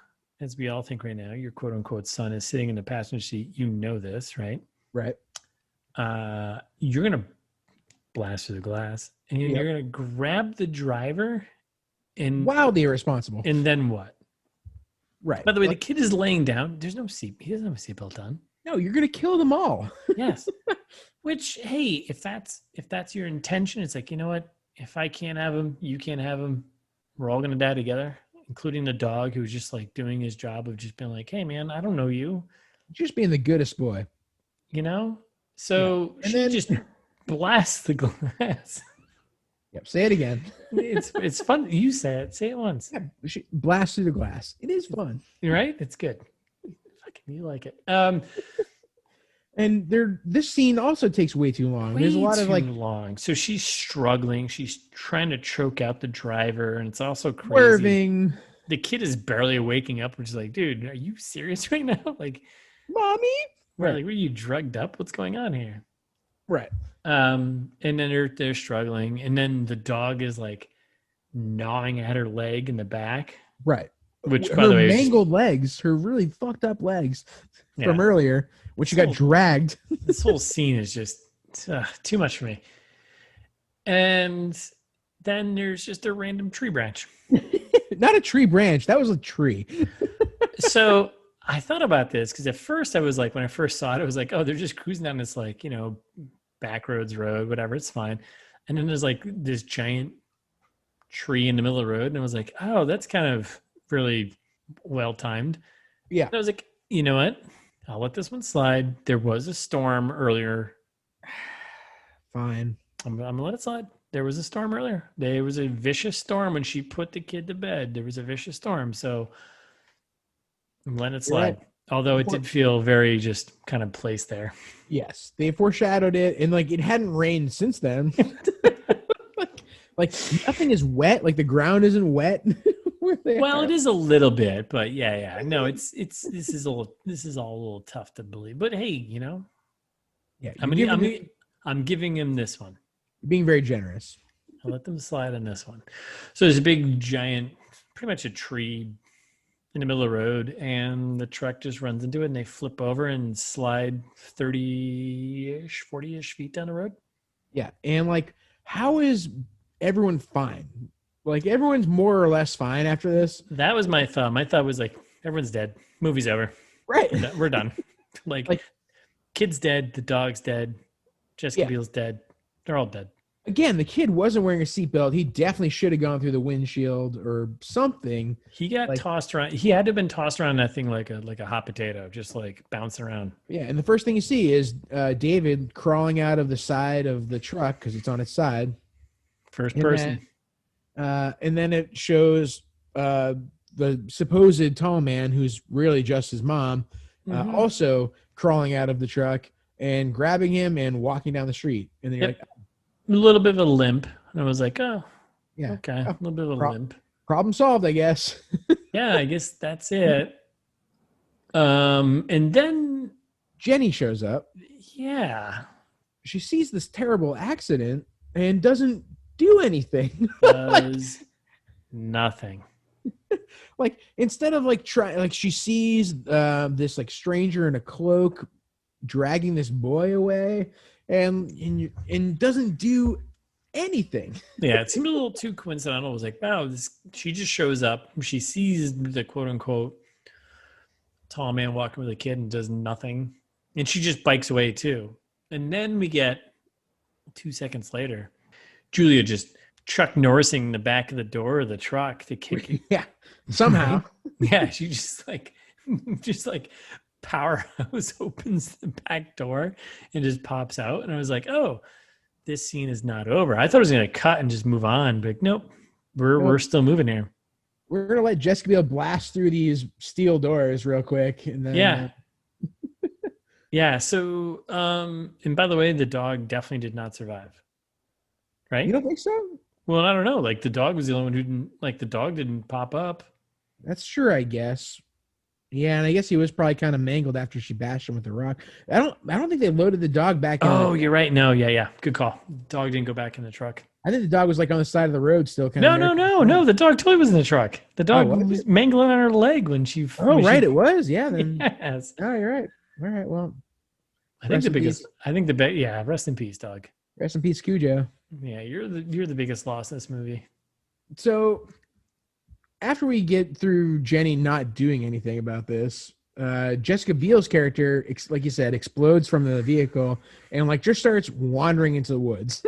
as we all think right now, your quote unquote son is sitting in the passenger seat. You know this, right? Right. You're gonna blast through the glass, and you're gonna grab the driver, and wildly irresponsible. And then what? Right. By the way, the kid is laying down. There's no seat. He doesn't have a seatbelt on. No, you're gonna kill them all. Yes. Which, hey, if that's your intention, it's like, you know what? If I can't have him, you can't have him. We're all gonna die together, including the dog, who's just like doing his job of just being like, hey, man, I don't know you. Just being the goodest boy. You know. So she just blasts the glass. Yep. Say it again. It's fun. You say it. Say it once. Yeah, she blasts through the glass. It is fun. Right? It's good. Fucking you like it. And this scene also takes way too long. There's a lot of like long. So she's struggling. She's trying to choke out the driver, and it's also crazy. Swerving. The kid is barely waking up, which is like, dude, are you serious right now? Like, mommy? Right. Like, were you drugged up? What's going on here? Right. And then they're struggling, and then the dog is like gnawing at her leg in the back. Right. Which, by the way, mangled legs, her really fucked up legs from earlier, when she got dragged. This whole scene is just too much for me. And then there's just a random tree branch. Not a tree branch. That was a tree. So I thought about this because at first I was like, when I first saw it, it was like, oh, they're just cruising down this like, back roads road, whatever, it's fine. And then there's like this giant tree in the middle of the road, and I was like, oh, that's kind of really well timed. Yeah. And I was like, you know what? I'll let this one slide. There was a storm earlier. Fine. I'm gonna let it slide. There was a storm earlier. There was a vicious storm when she put the kid to bed. There was a vicious storm. So I'm letting it slide. Right. Although it did feel very just kind of placed there. Yes. They foreshadowed it, and like it hadn't rained since then. like nothing is wet. Like the ground isn't wet. Well, it is a little bit, but yeah. No, this is all a little tough to believe. But hey, Yeah, I'm giving him this one. You're being very generous. I'll let them slide on this one. So there's a big giant, pretty much a tree in the middle of the road, and the truck just runs into it, and they flip over and slide 30-ish, 40-ish feet down the road. Yeah, and like, how is everyone fine? Like, everyone's more or less fine after this. That was my thought. My thought was like, everyone's dead. Movie's over. Right. We're done. Like kid's dead. The dog's dead. Jessica Biel's dead. They're all dead. Again, the kid wasn't wearing a seatbelt. He definitely should have gone through the windshield or something. He got tossed around. He had to have been tossed around that thing like a hot potato, just like bouncing around. Yeah, and the first thing you see is David crawling out of the side of the truck because it's on its side. First person. And then it shows the supposed tall man, who's really just his mom, also crawling out of the truck and grabbing him and walking down the street. And then you're like, a little bit of a limp. And I was like, oh, yeah, okay, a little bit of a limp. Problem solved, I guess. Yeah, I guess that's it. And then Jenny shows up. Yeah. She sees this terrible accident and doesn't do anything. Does nothing. Like, instead of she sees this like stranger in a cloak dragging this boy away and doesn't do anything. Yeah, it seemed a little too coincidental. It was like, wow, she just shows up. She sees the quote unquote tall man walking with a kid and does nothing. And she just bikes away too. And then we get 2 seconds later, Julia just Chuck Norrising the back of the door of the truck to kick it. Yeah. Somehow. Yeah, she just like powerhouse opens the back door and just pops out. And I was like, oh, this scene is not over. I thought it was gonna cut and just move on, but nope. We're still moving here. We're gonna let Jessica Biel blast through these steel doors real quick, and then yeah. So, and by the way, the dog definitely did not survive. Right? You don't think so? Well, I don't know. Like the dog was the only one who didn't. Like the dog didn't pop up. That's true, I guess. Yeah, and I guess he was probably kind of mangled after she bashed him with the rock. I don't think they loaded the dog back in. Oh, you're right. No, yeah. Good call. Dog didn't go back in the truck. I think the dog was like on the side of the road still. No. The dog totally was in the truck. The dog was mangling on her leg when she. It was. Yeah. Then. Yes. Oh, you're right. All right. Well, rest in peace, dog. Rest in peace, Cujo. Yeah, you're the biggest loss in this movie. So, after we get through Jenny not doing anything about this, Jessica Biel's character, like you said, explodes from the vehicle and like just starts wandering into the woods.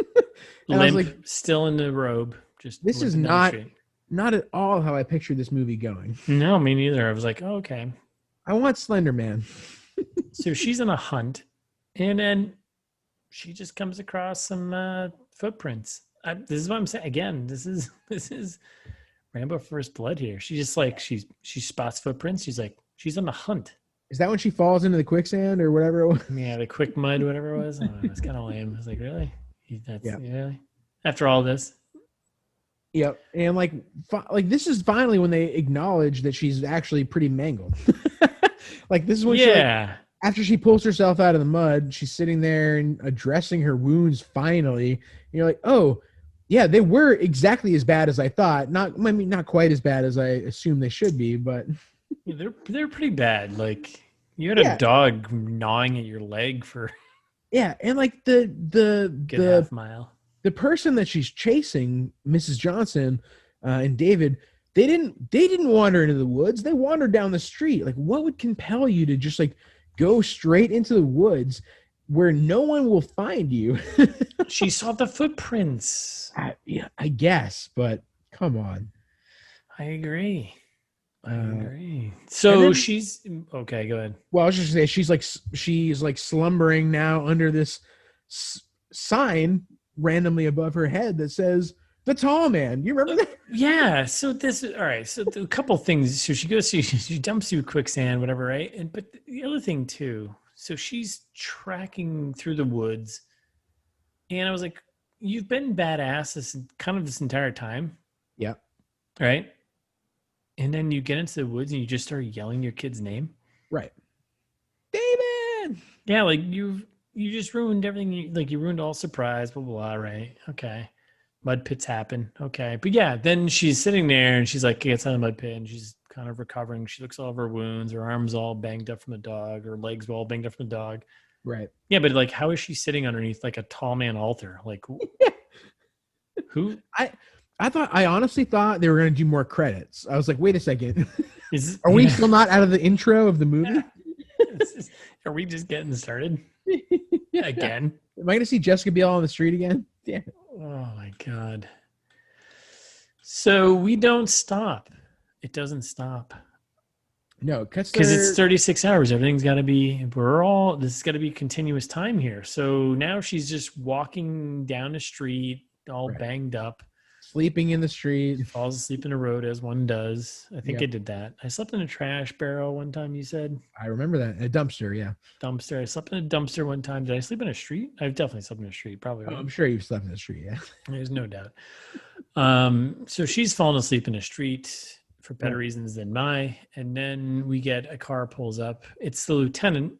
Limp, I was like, still in the robe. Just this is not at all how I pictured this movie going. No, me neither. I was like, oh, okay. I want Slender Man. So she's on a hunt, and then she just comes across some footprints. This is what I'm saying. Again, this is Rambo First Blood here. She just like she spots footprints. She's like she's on the hunt. Is that when she falls into the quicksand or whatever it was? Yeah, the quick mud, whatever it was. It's kind of lame. I was like, really? Really? After all this? Yep. And like this is finally when they acknowledge that she's actually pretty mangled. Like this is when she after she pulls herself out of the mud, she's sitting there and addressing her wounds finally. And you're like, oh, yeah, they were exactly as bad as I thought. Not quite as bad as I assumed they should be, but they're pretty bad. Like you had a dog gnawing at your leg for and like the half mile. The person that she's chasing, Mrs. Johnson, and David, they didn't wander into the woods. They wandered down the street. Like, what would compel you to just like go straight into the woods where no one will find you? She saw the footprints. I guess, but come on. I agree. So then, she's okay. Go ahead. Well, I was just gonna say she's like slumbering now under this sign randomly above her head that says "The Tall Man." You remember that? Yeah. So this all right. So a couple things. So she goes. She dumps through quicksand, whatever, right? But the other thing too. So she's tracking through the woods, and I was like, "You've been badass this entire time." Yeah. Right. And then you get into the woods and you just start yelling your kid's name. Right. David. Yeah, like you just ruined everything. You ruined all surprise, blah, blah, blah, right? Okay. Mud pits happen. Okay. But yeah, then she's sitting there and she's like, gets out of the mud pit and she's kind of recovering. She looks all of her wounds. Her arms all banged up from the dog. Her legs all banged up from the dog. Right. Yeah, but like, how is she sitting underneath like a tall man altar? Like, who? I honestly thought they were going to do more credits. I was like, wait a second. Are we still not out of the intro of the movie? Are we just getting started? Again? Am I going to see Jessica Biel on the street again? Yeah. Oh my God. So we don't stop. It doesn't stop. No, because it's 36 hours. Everything's got to be, this has got to be continuous time here. So now she's just walking down the street all banged up. Sleeping in the street. Falls asleep in the road as one does. I think I did that. I slept in a trash barrel one time, you said? I remember that. A dumpster, yeah. Dumpster. I slept in a dumpster one time. Did I sleep in a street? I've definitely slept in a street, probably. Right? I'm sure you've slept in the street, yeah. There's no doubt. So she's fallen asleep in a street for better reasons than my. And then we get a car pulls up. It's the lieutenant.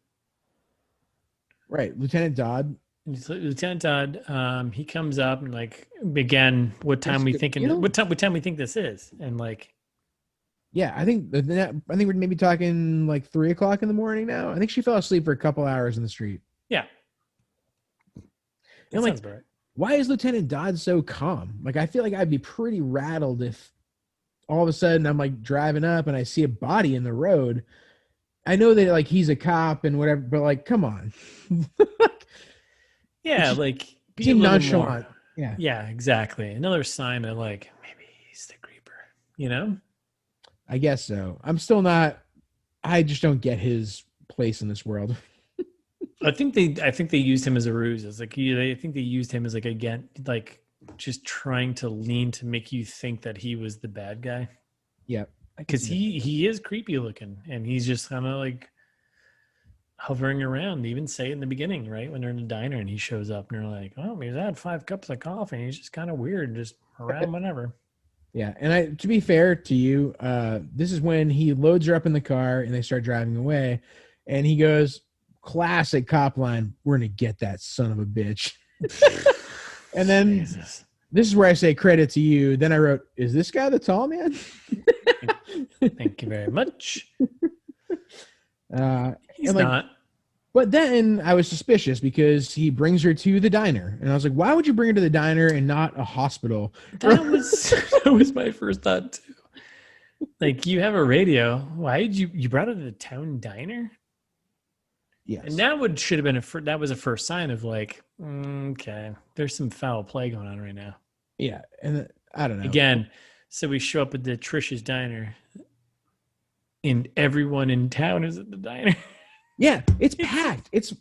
Right. Lieutenant Dodd. Lieutenant Todd, he comes up and like again, what time we thinking? What time we think this is? And like, yeah, I think we're maybe talking like 3 o'clock in the morning now. I think she fell asleep for a couple hours in the street. Yeah, and like, right. Why is Lieutenant Dodd so calm? Like, I feel like I'd be pretty rattled if all of a sudden I'm like driving up and I see a body in the road. I know that like he's a cop and whatever, but like, come on. Yeah, like be a seem little nonchalant. more. Yeah. Yeah, exactly. Another sign of like maybe he's the creeper. You know? I guess so. I'm still not. I just don't get his place in this world. I think they used him as a ruse. It's like I think they used him as like again like just trying to lean to make you think that he was the bad guy. Yeah, because he is creepy looking and he's just kind of like hovering around. They even say in the beginning, right, when they're in the diner and he shows up and they're like, oh, he's had 5 cups of coffee and he's just kind of weird, just around whenever. Yeah, and to be fair to you, this is when he loads her up in the car and they start driving away, and he goes, classic cop line, we're gonna get that son of a bitch. And then Jesus. This is where I say credit to you. Then I wrote, is this guy the tall man? Thank you very much. He's not. But then I was suspicious because he brings her to the diner. And I was like, why would you bring her to the diner and not a hospital? That was my first thought too. Like, you have a radio. Why did you brought her to the town diner? Yes. And that should have been that was a first sign of like, okay, there's some foul play going on right now. Yeah. And I don't know. Again, so we show up at the Trish's diner and everyone in town is at the diner. Yeah, it's packed. It's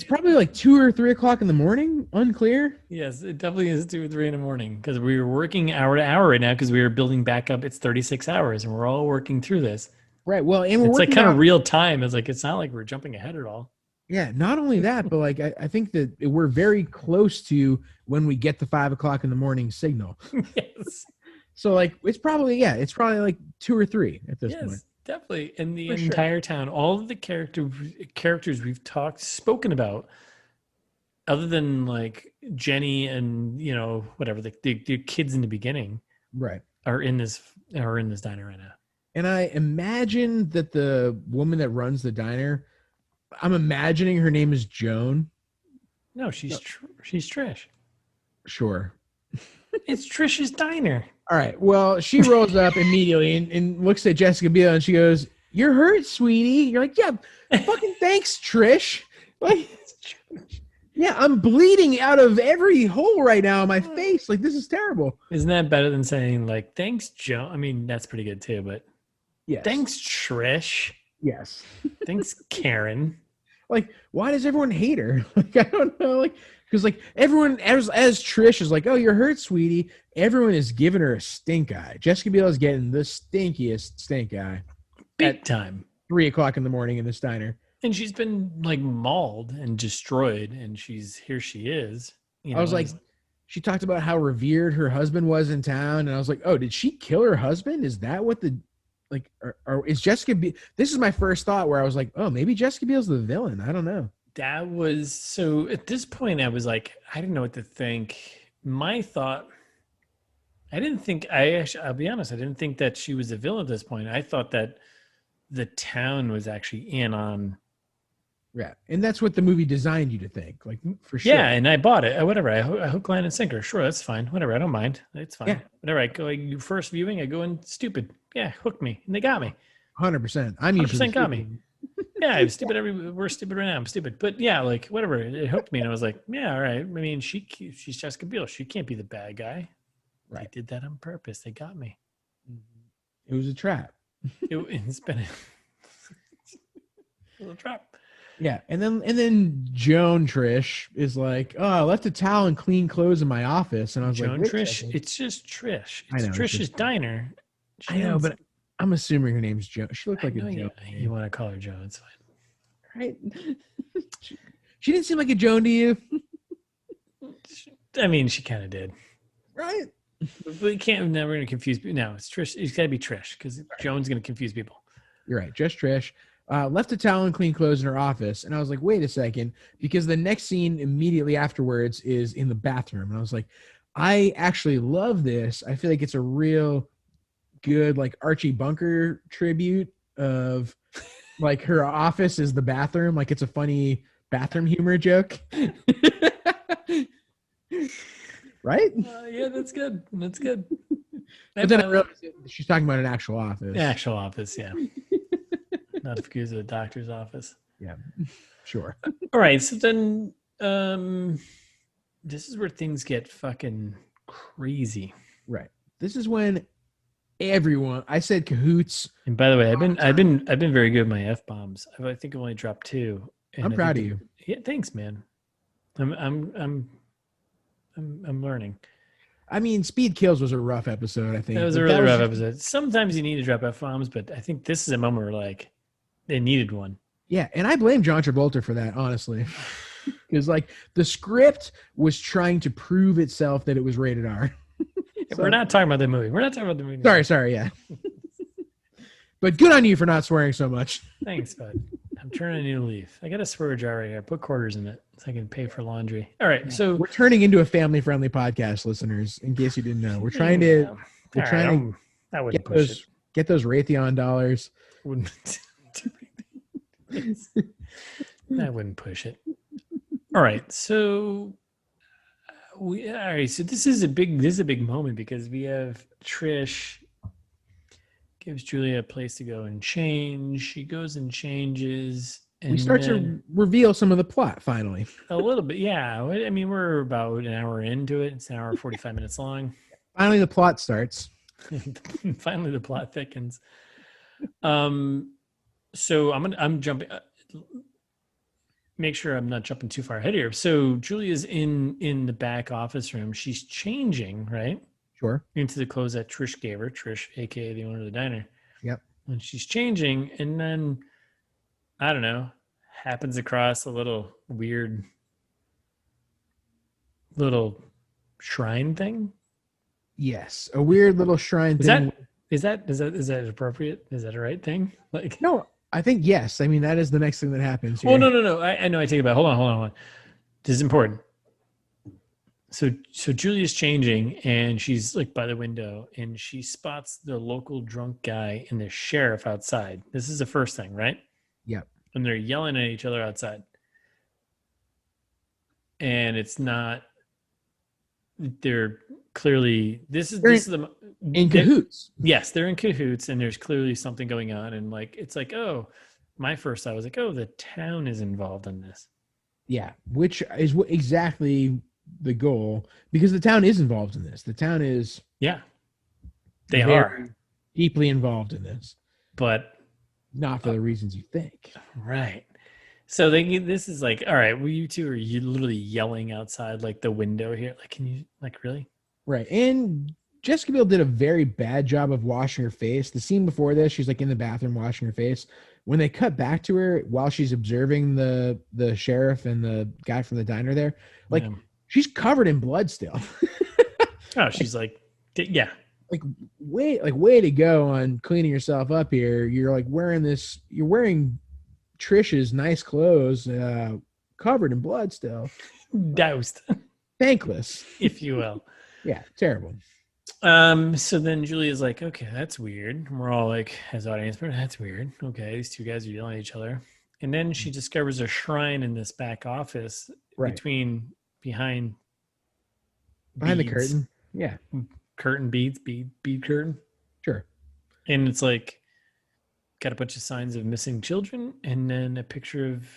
probably like 2 or 3 o'clock in the morning. Unclear. Yes, it definitely is 2 or 3 in the morning because we were working hour to hour right now because we were building back up. It's 36 hours and we're all working through this. Right. Well, and it's like kind of real time. It's like, it's not like we're jumping ahead at all. Yeah. Not only that, but like, I think that we're very close to when we get the 5 o'clock in the morning signal. Yes. So like, it's probably like 2 or 3 at this point. Definitely. In the entire town, all of the characters we've spoken about, other than like Jenny and, you know, whatever, the kids in the beginning, right, are in this diner right now. And I imagine that the woman that runs the diner, I'm imagining her name is Joan. No, she's Trish. Sure. It's Trish's diner. All right. Well, she rolls up immediately and looks at Jessica Biel and she goes, "You're hurt, sweetie." You're like, "Yeah, fucking thanks, Trish." Like, yeah, I'm bleeding out of every hole right now in my face. Like, this is terrible. Isn't that better than saying like, "Thanks, Joe"? I mean, that's pretty good too, but yes. Thanks, Trish. Yes. Thanks, Karen. Like, why does everyone hate her? Like, I don't know. Like, because like everyone, as Trish is like, "Oh, you're hurt, sweetie," everyone is giving her a stink eye. Jessica Biel is getting the stinkiest stink eye. Big time. 3 o'clock in the morning in this diner. And she's been like mauled and destroyed, and here she is. I was like, she talked about how revered her husband was in town, and I was like, oh, did she kill her husband? Is that what or is Jessica Biel? This is my first thought where I was like, oh, maybe Jessica Biel's the villain. I don't know. That was so. At this point, I was like, I didn't know what to think. My thought. I'll be honest, I didn't think that she was a villain at this point. I thought that the town was actually in on. Yeah, and that's what the movie designed you to think, like, for sure. Yeah, and I bought it. Whatever, I hook, line, and sinker. Sure, that's fine. Whatever, I don't mind. It's fine. Yeah. Whatever, I go first viewing, I go in stupid. Yeah, hook me, and they got me. 100%. I'm usually 100% got me. Yeah, I'm stupid. We're stupid right now. I'm stupid, but yeah, like whatever. It hooked me, and I was like, yeah, all right. I mean, she's Jessica Biel. She can't be the bad guy. Right. They did that on purpose. They got me. It was a trap. It's been a little trap. Yeah, and then Joan Trish is like, "Oh, I left a towel and clean clothes in my office," and I was Joan like, Trish, it's just Trish. It's Trish's diner. I know, but I'm assuming her name's Joan. She looked like a Joan. You want to call her Joan? It's fine. Right? She didn't seem like a Joan to you. I mean, she kind of did. Right? We can't. Now we're going to confuse people. No, it's Trish. It's got to be Trish because Joan's going to confuse people. You're right. Just Trish. Left a towel and clean clothes in her office. And I was like, wait a second, because the next scene immediately afterwards is in the bathroom. And I was like, I actually love this. I feel like it's a real good, like, Archie Bunker tribute of, like, her office is the bathroom. Like, it's a funny bathroom humor joke. Right? Yeah, that's good. That's good. But then I realized she's talking about an actual office. Actual office, yeah. Not if he goes to the doctor's office. Yeah, sure. All right, so then this is where things get fucking crazy. Right. This is when everyone. I said cahoots. And by the way, I've been very good with my F-bombs. I think I've only dropped 2. And I'm proud of you. Yeah, thanks, man. I'm learning. I mean, Speed Kills was a rough episode, I think. It was a really rough episode. Sometimes you need to drop F-bombs, but I think this is a moment where, like, they needed one. Yeah, and I blame John Travolta for that, honestly. Because, like, the script was trying to prove itself that it was rated R. So, we're not talking about the movie. Sorry, yeah. But good on you for not swearing so much. Thanks, bud. I'm turning a new leaf. I got a swear jar right here. Put quarters in it so I can pay for laundry. All right, so we're turning into a family-friendly podcast, listeners. In case you didn't know, we're trying to. We're trying to. I wouldn't push it. Get those Raytheon dollars. I wouldn't push it. All right, so so this is a big moment because we have Trish gives Julia a place to go and change. She goes and changes. And we start to reveal some of the plot finally. A little bit, yeah. I mean, we're about an hour into it. It's an hour 45 minutes long. Finally, the plot starts. Finally, the plot thickens. So I'm jumping. Make sure I'm not jumping too far ahead here. So Julia's in the back office room. She's changing, right? Sure. Into the clothes that Trish gave her. Trish, aka the owner of the diner. Yep. And she's changing, and then I don't know, happens across a little weird little shrine thing. Yes, a weird little shrine thing. Is that appropriate? Is that a right thing? Like, no, I think yes. I mean, that is the next thing that happens here. Oh no. I know. I take it back. Hold on. This is important. So Julia's changing, and she's like by the window, and she spots the local drunk guy and the sheriff outside. This is the first thing, right? Yep. And they're yelling at each other outside. And it's not. They're clearly in cahoots. Yes, they're in cahoots, and there's clearly something going on, and like it's like, oh, my first thought was like, oh, the town is involved in this. Yeah, which is exactly the goal, because the town is involved in this. The town is they are deeply involved in this, but not for the reasons you think. Right. So this is like, all right, well, you two are literally yelling outside like the window here. Like, can you really? Right. And Jessica Biel did a very bad job of washing her face. The scene before this, she's like in the bathroom washing her face. When they cut back to her while she's observing the sheriff and the guy from the diner there, like she's covered in blood still. Oh, she's like, yeah. Like way to go on cleaning yourself up here. You're like you're wearing Trish's nice clothes, covered in blood still. Doused. Thankless. If you will. Yeah, terrible. So then Julia's like, okay, that's weird. And we're all like, as audience, but that's weird. Okay, these two guys are yelling at each other. And then she discovers a shrine in this back office behind the curtain. Yeah. Curtain bead curtain. Sure. And it's like got a bunch of signs of missing children, and then a picture of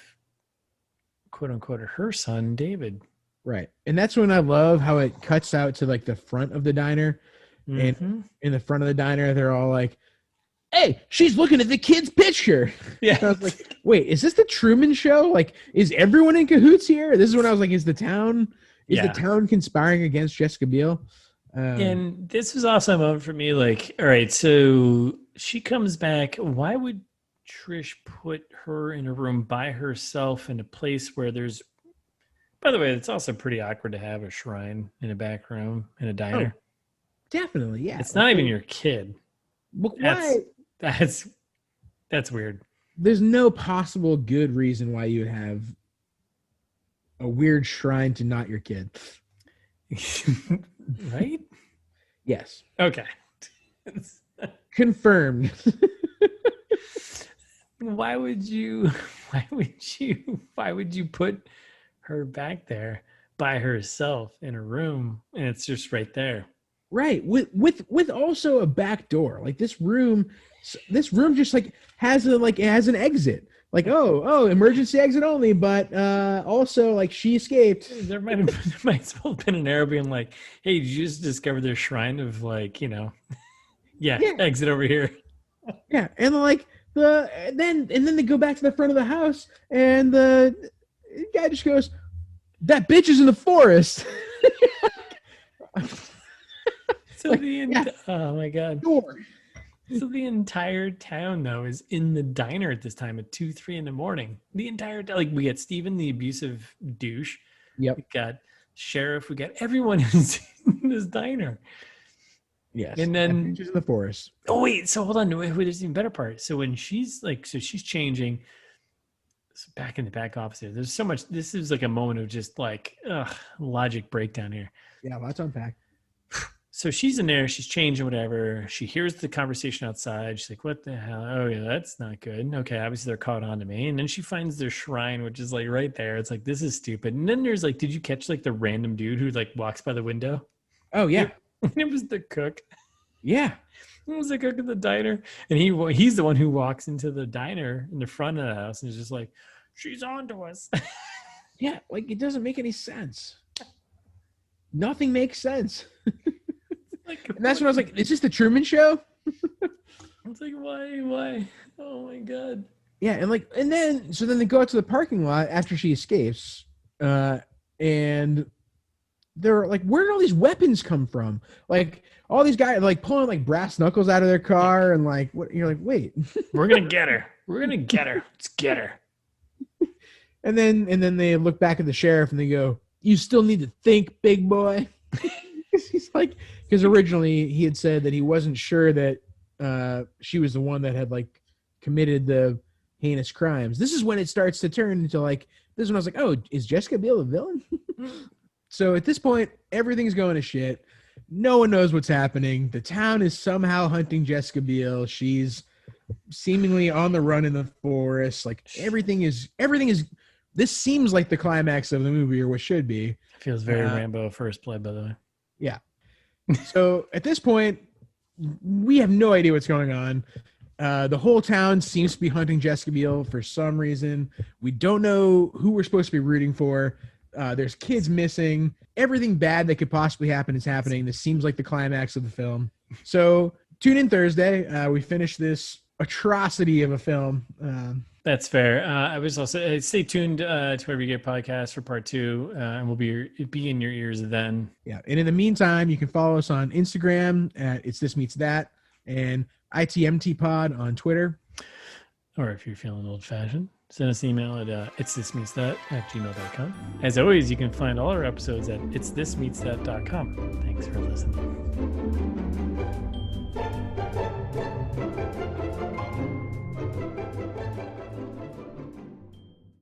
quote unquote her son, David. Right. And that's when I love how it cuts out to like the front of the diner. Mm-hmm. And in the front of the diner, they're all like, hey, she's looking at the kid's picture. Yeah. I was like, wait, is this the Truman Show? Like, is everyone in cahoots here? This is when I was like, is the town conspiring against Jessica Biel? And this was also a moment for me, like, all right, so she comes back. Why would Trish put her in a room by herself in a place where there's, by the way, it's also pretty awkward to have a shrine in a back room in a diner. Oh, definitely, yeah. It's not even your kid. Why? That's weird. There's no possible good reason why you would have a weird shrine to not your kid. Right? Yes. Okay. Confirmed. Why would you put her back there by herself in a room and it's just right there? Right. With also a back door. Like this room just like has it has an exit. Like, oh, emergency exit only, but also like she escaped. There might as well have been an arrow being like, hey, did you just discover their shrine of like, yeah, exit over here. Yeah, and like then they go back to the front of the house, and the guy just goes, "That bitch is in the forest." So oh my god. Door. So the entire town though is in the diner at this time at 2-3 in the morning. The entire we got Steven, the abusive douche. Yep. We got sheriff. We got everyone who's in this diner. Yes. And then she's in the forest. Oh wait, so hold on. Wait, there's an even better part. So when she's she's changing. So back in the back office here. There's so much. This is like a moment of just logic breakdown here. Yeah, lots to unpack. So she's in there. She's changing whatever. She hears the conversation outside. She's like, "What the hell? Oh yeah, that's not good." Okay, obviously they're caught on to me. And then she finds their shrine, which is like right there. It's like this is stupid. And then there's did you catch the random dude who walks by the window? Oh yeah. It was the cook. Yeah. It was the cook at the diner. And he's the one who walks into the diner in the front of the house and is just like, she's on to us. Yeah, it doesn't make any sense. Nothing makes sense. And that's when I was like, is this the Truman Show? It's like, why? Oh my God. Yeah, and then they go out to the parking lot after she escapes. And they're like, where did all these weapons come from? All these guys pulling brass knuckles out of their car and what you're like, wait. We're gonna get her. Let's get her. And then they look back at the sheriff and they go, you still need to think, big boy. Because originally he had said that he wasn't sure that she was the one that had committed the heinous crimes. This is when it starts to turn into this is when I was like, oh, is Jessica Biel a villain? So at this point, everything's going to shit. No one knows what's happening. The town is somehow hunting Jessica Biel. She's seemingly on the run in the forest. Everything is. This seems like the climax of the movie, or what should be. It feels very Rambo First Blood, by the way. Yeah. So at this point, we have no idea what's going on. The whole town seems to be hunting Jessica Biel for some reason. We don't know who we're supposed to be rooting for. There's kids missing. Everything bad that could possibly happen is happening. This seems like the climax of the film. So tune in Thursday. We finish this atrocity of a film. That's fair. I was also stay tuned to wherever you get podcasts for part 2, and we'll be in your ears then. Yeah, and in the meantime, you can follow us on Instagram at It's This Meets That and ITMT Pod on Twitter. Or if you're feeling old-fashioned, send us an email at itsthismeetsthat@gmail.com. As always, you can find all our episodes at itsthismeetsthat.com. Thanks for listening.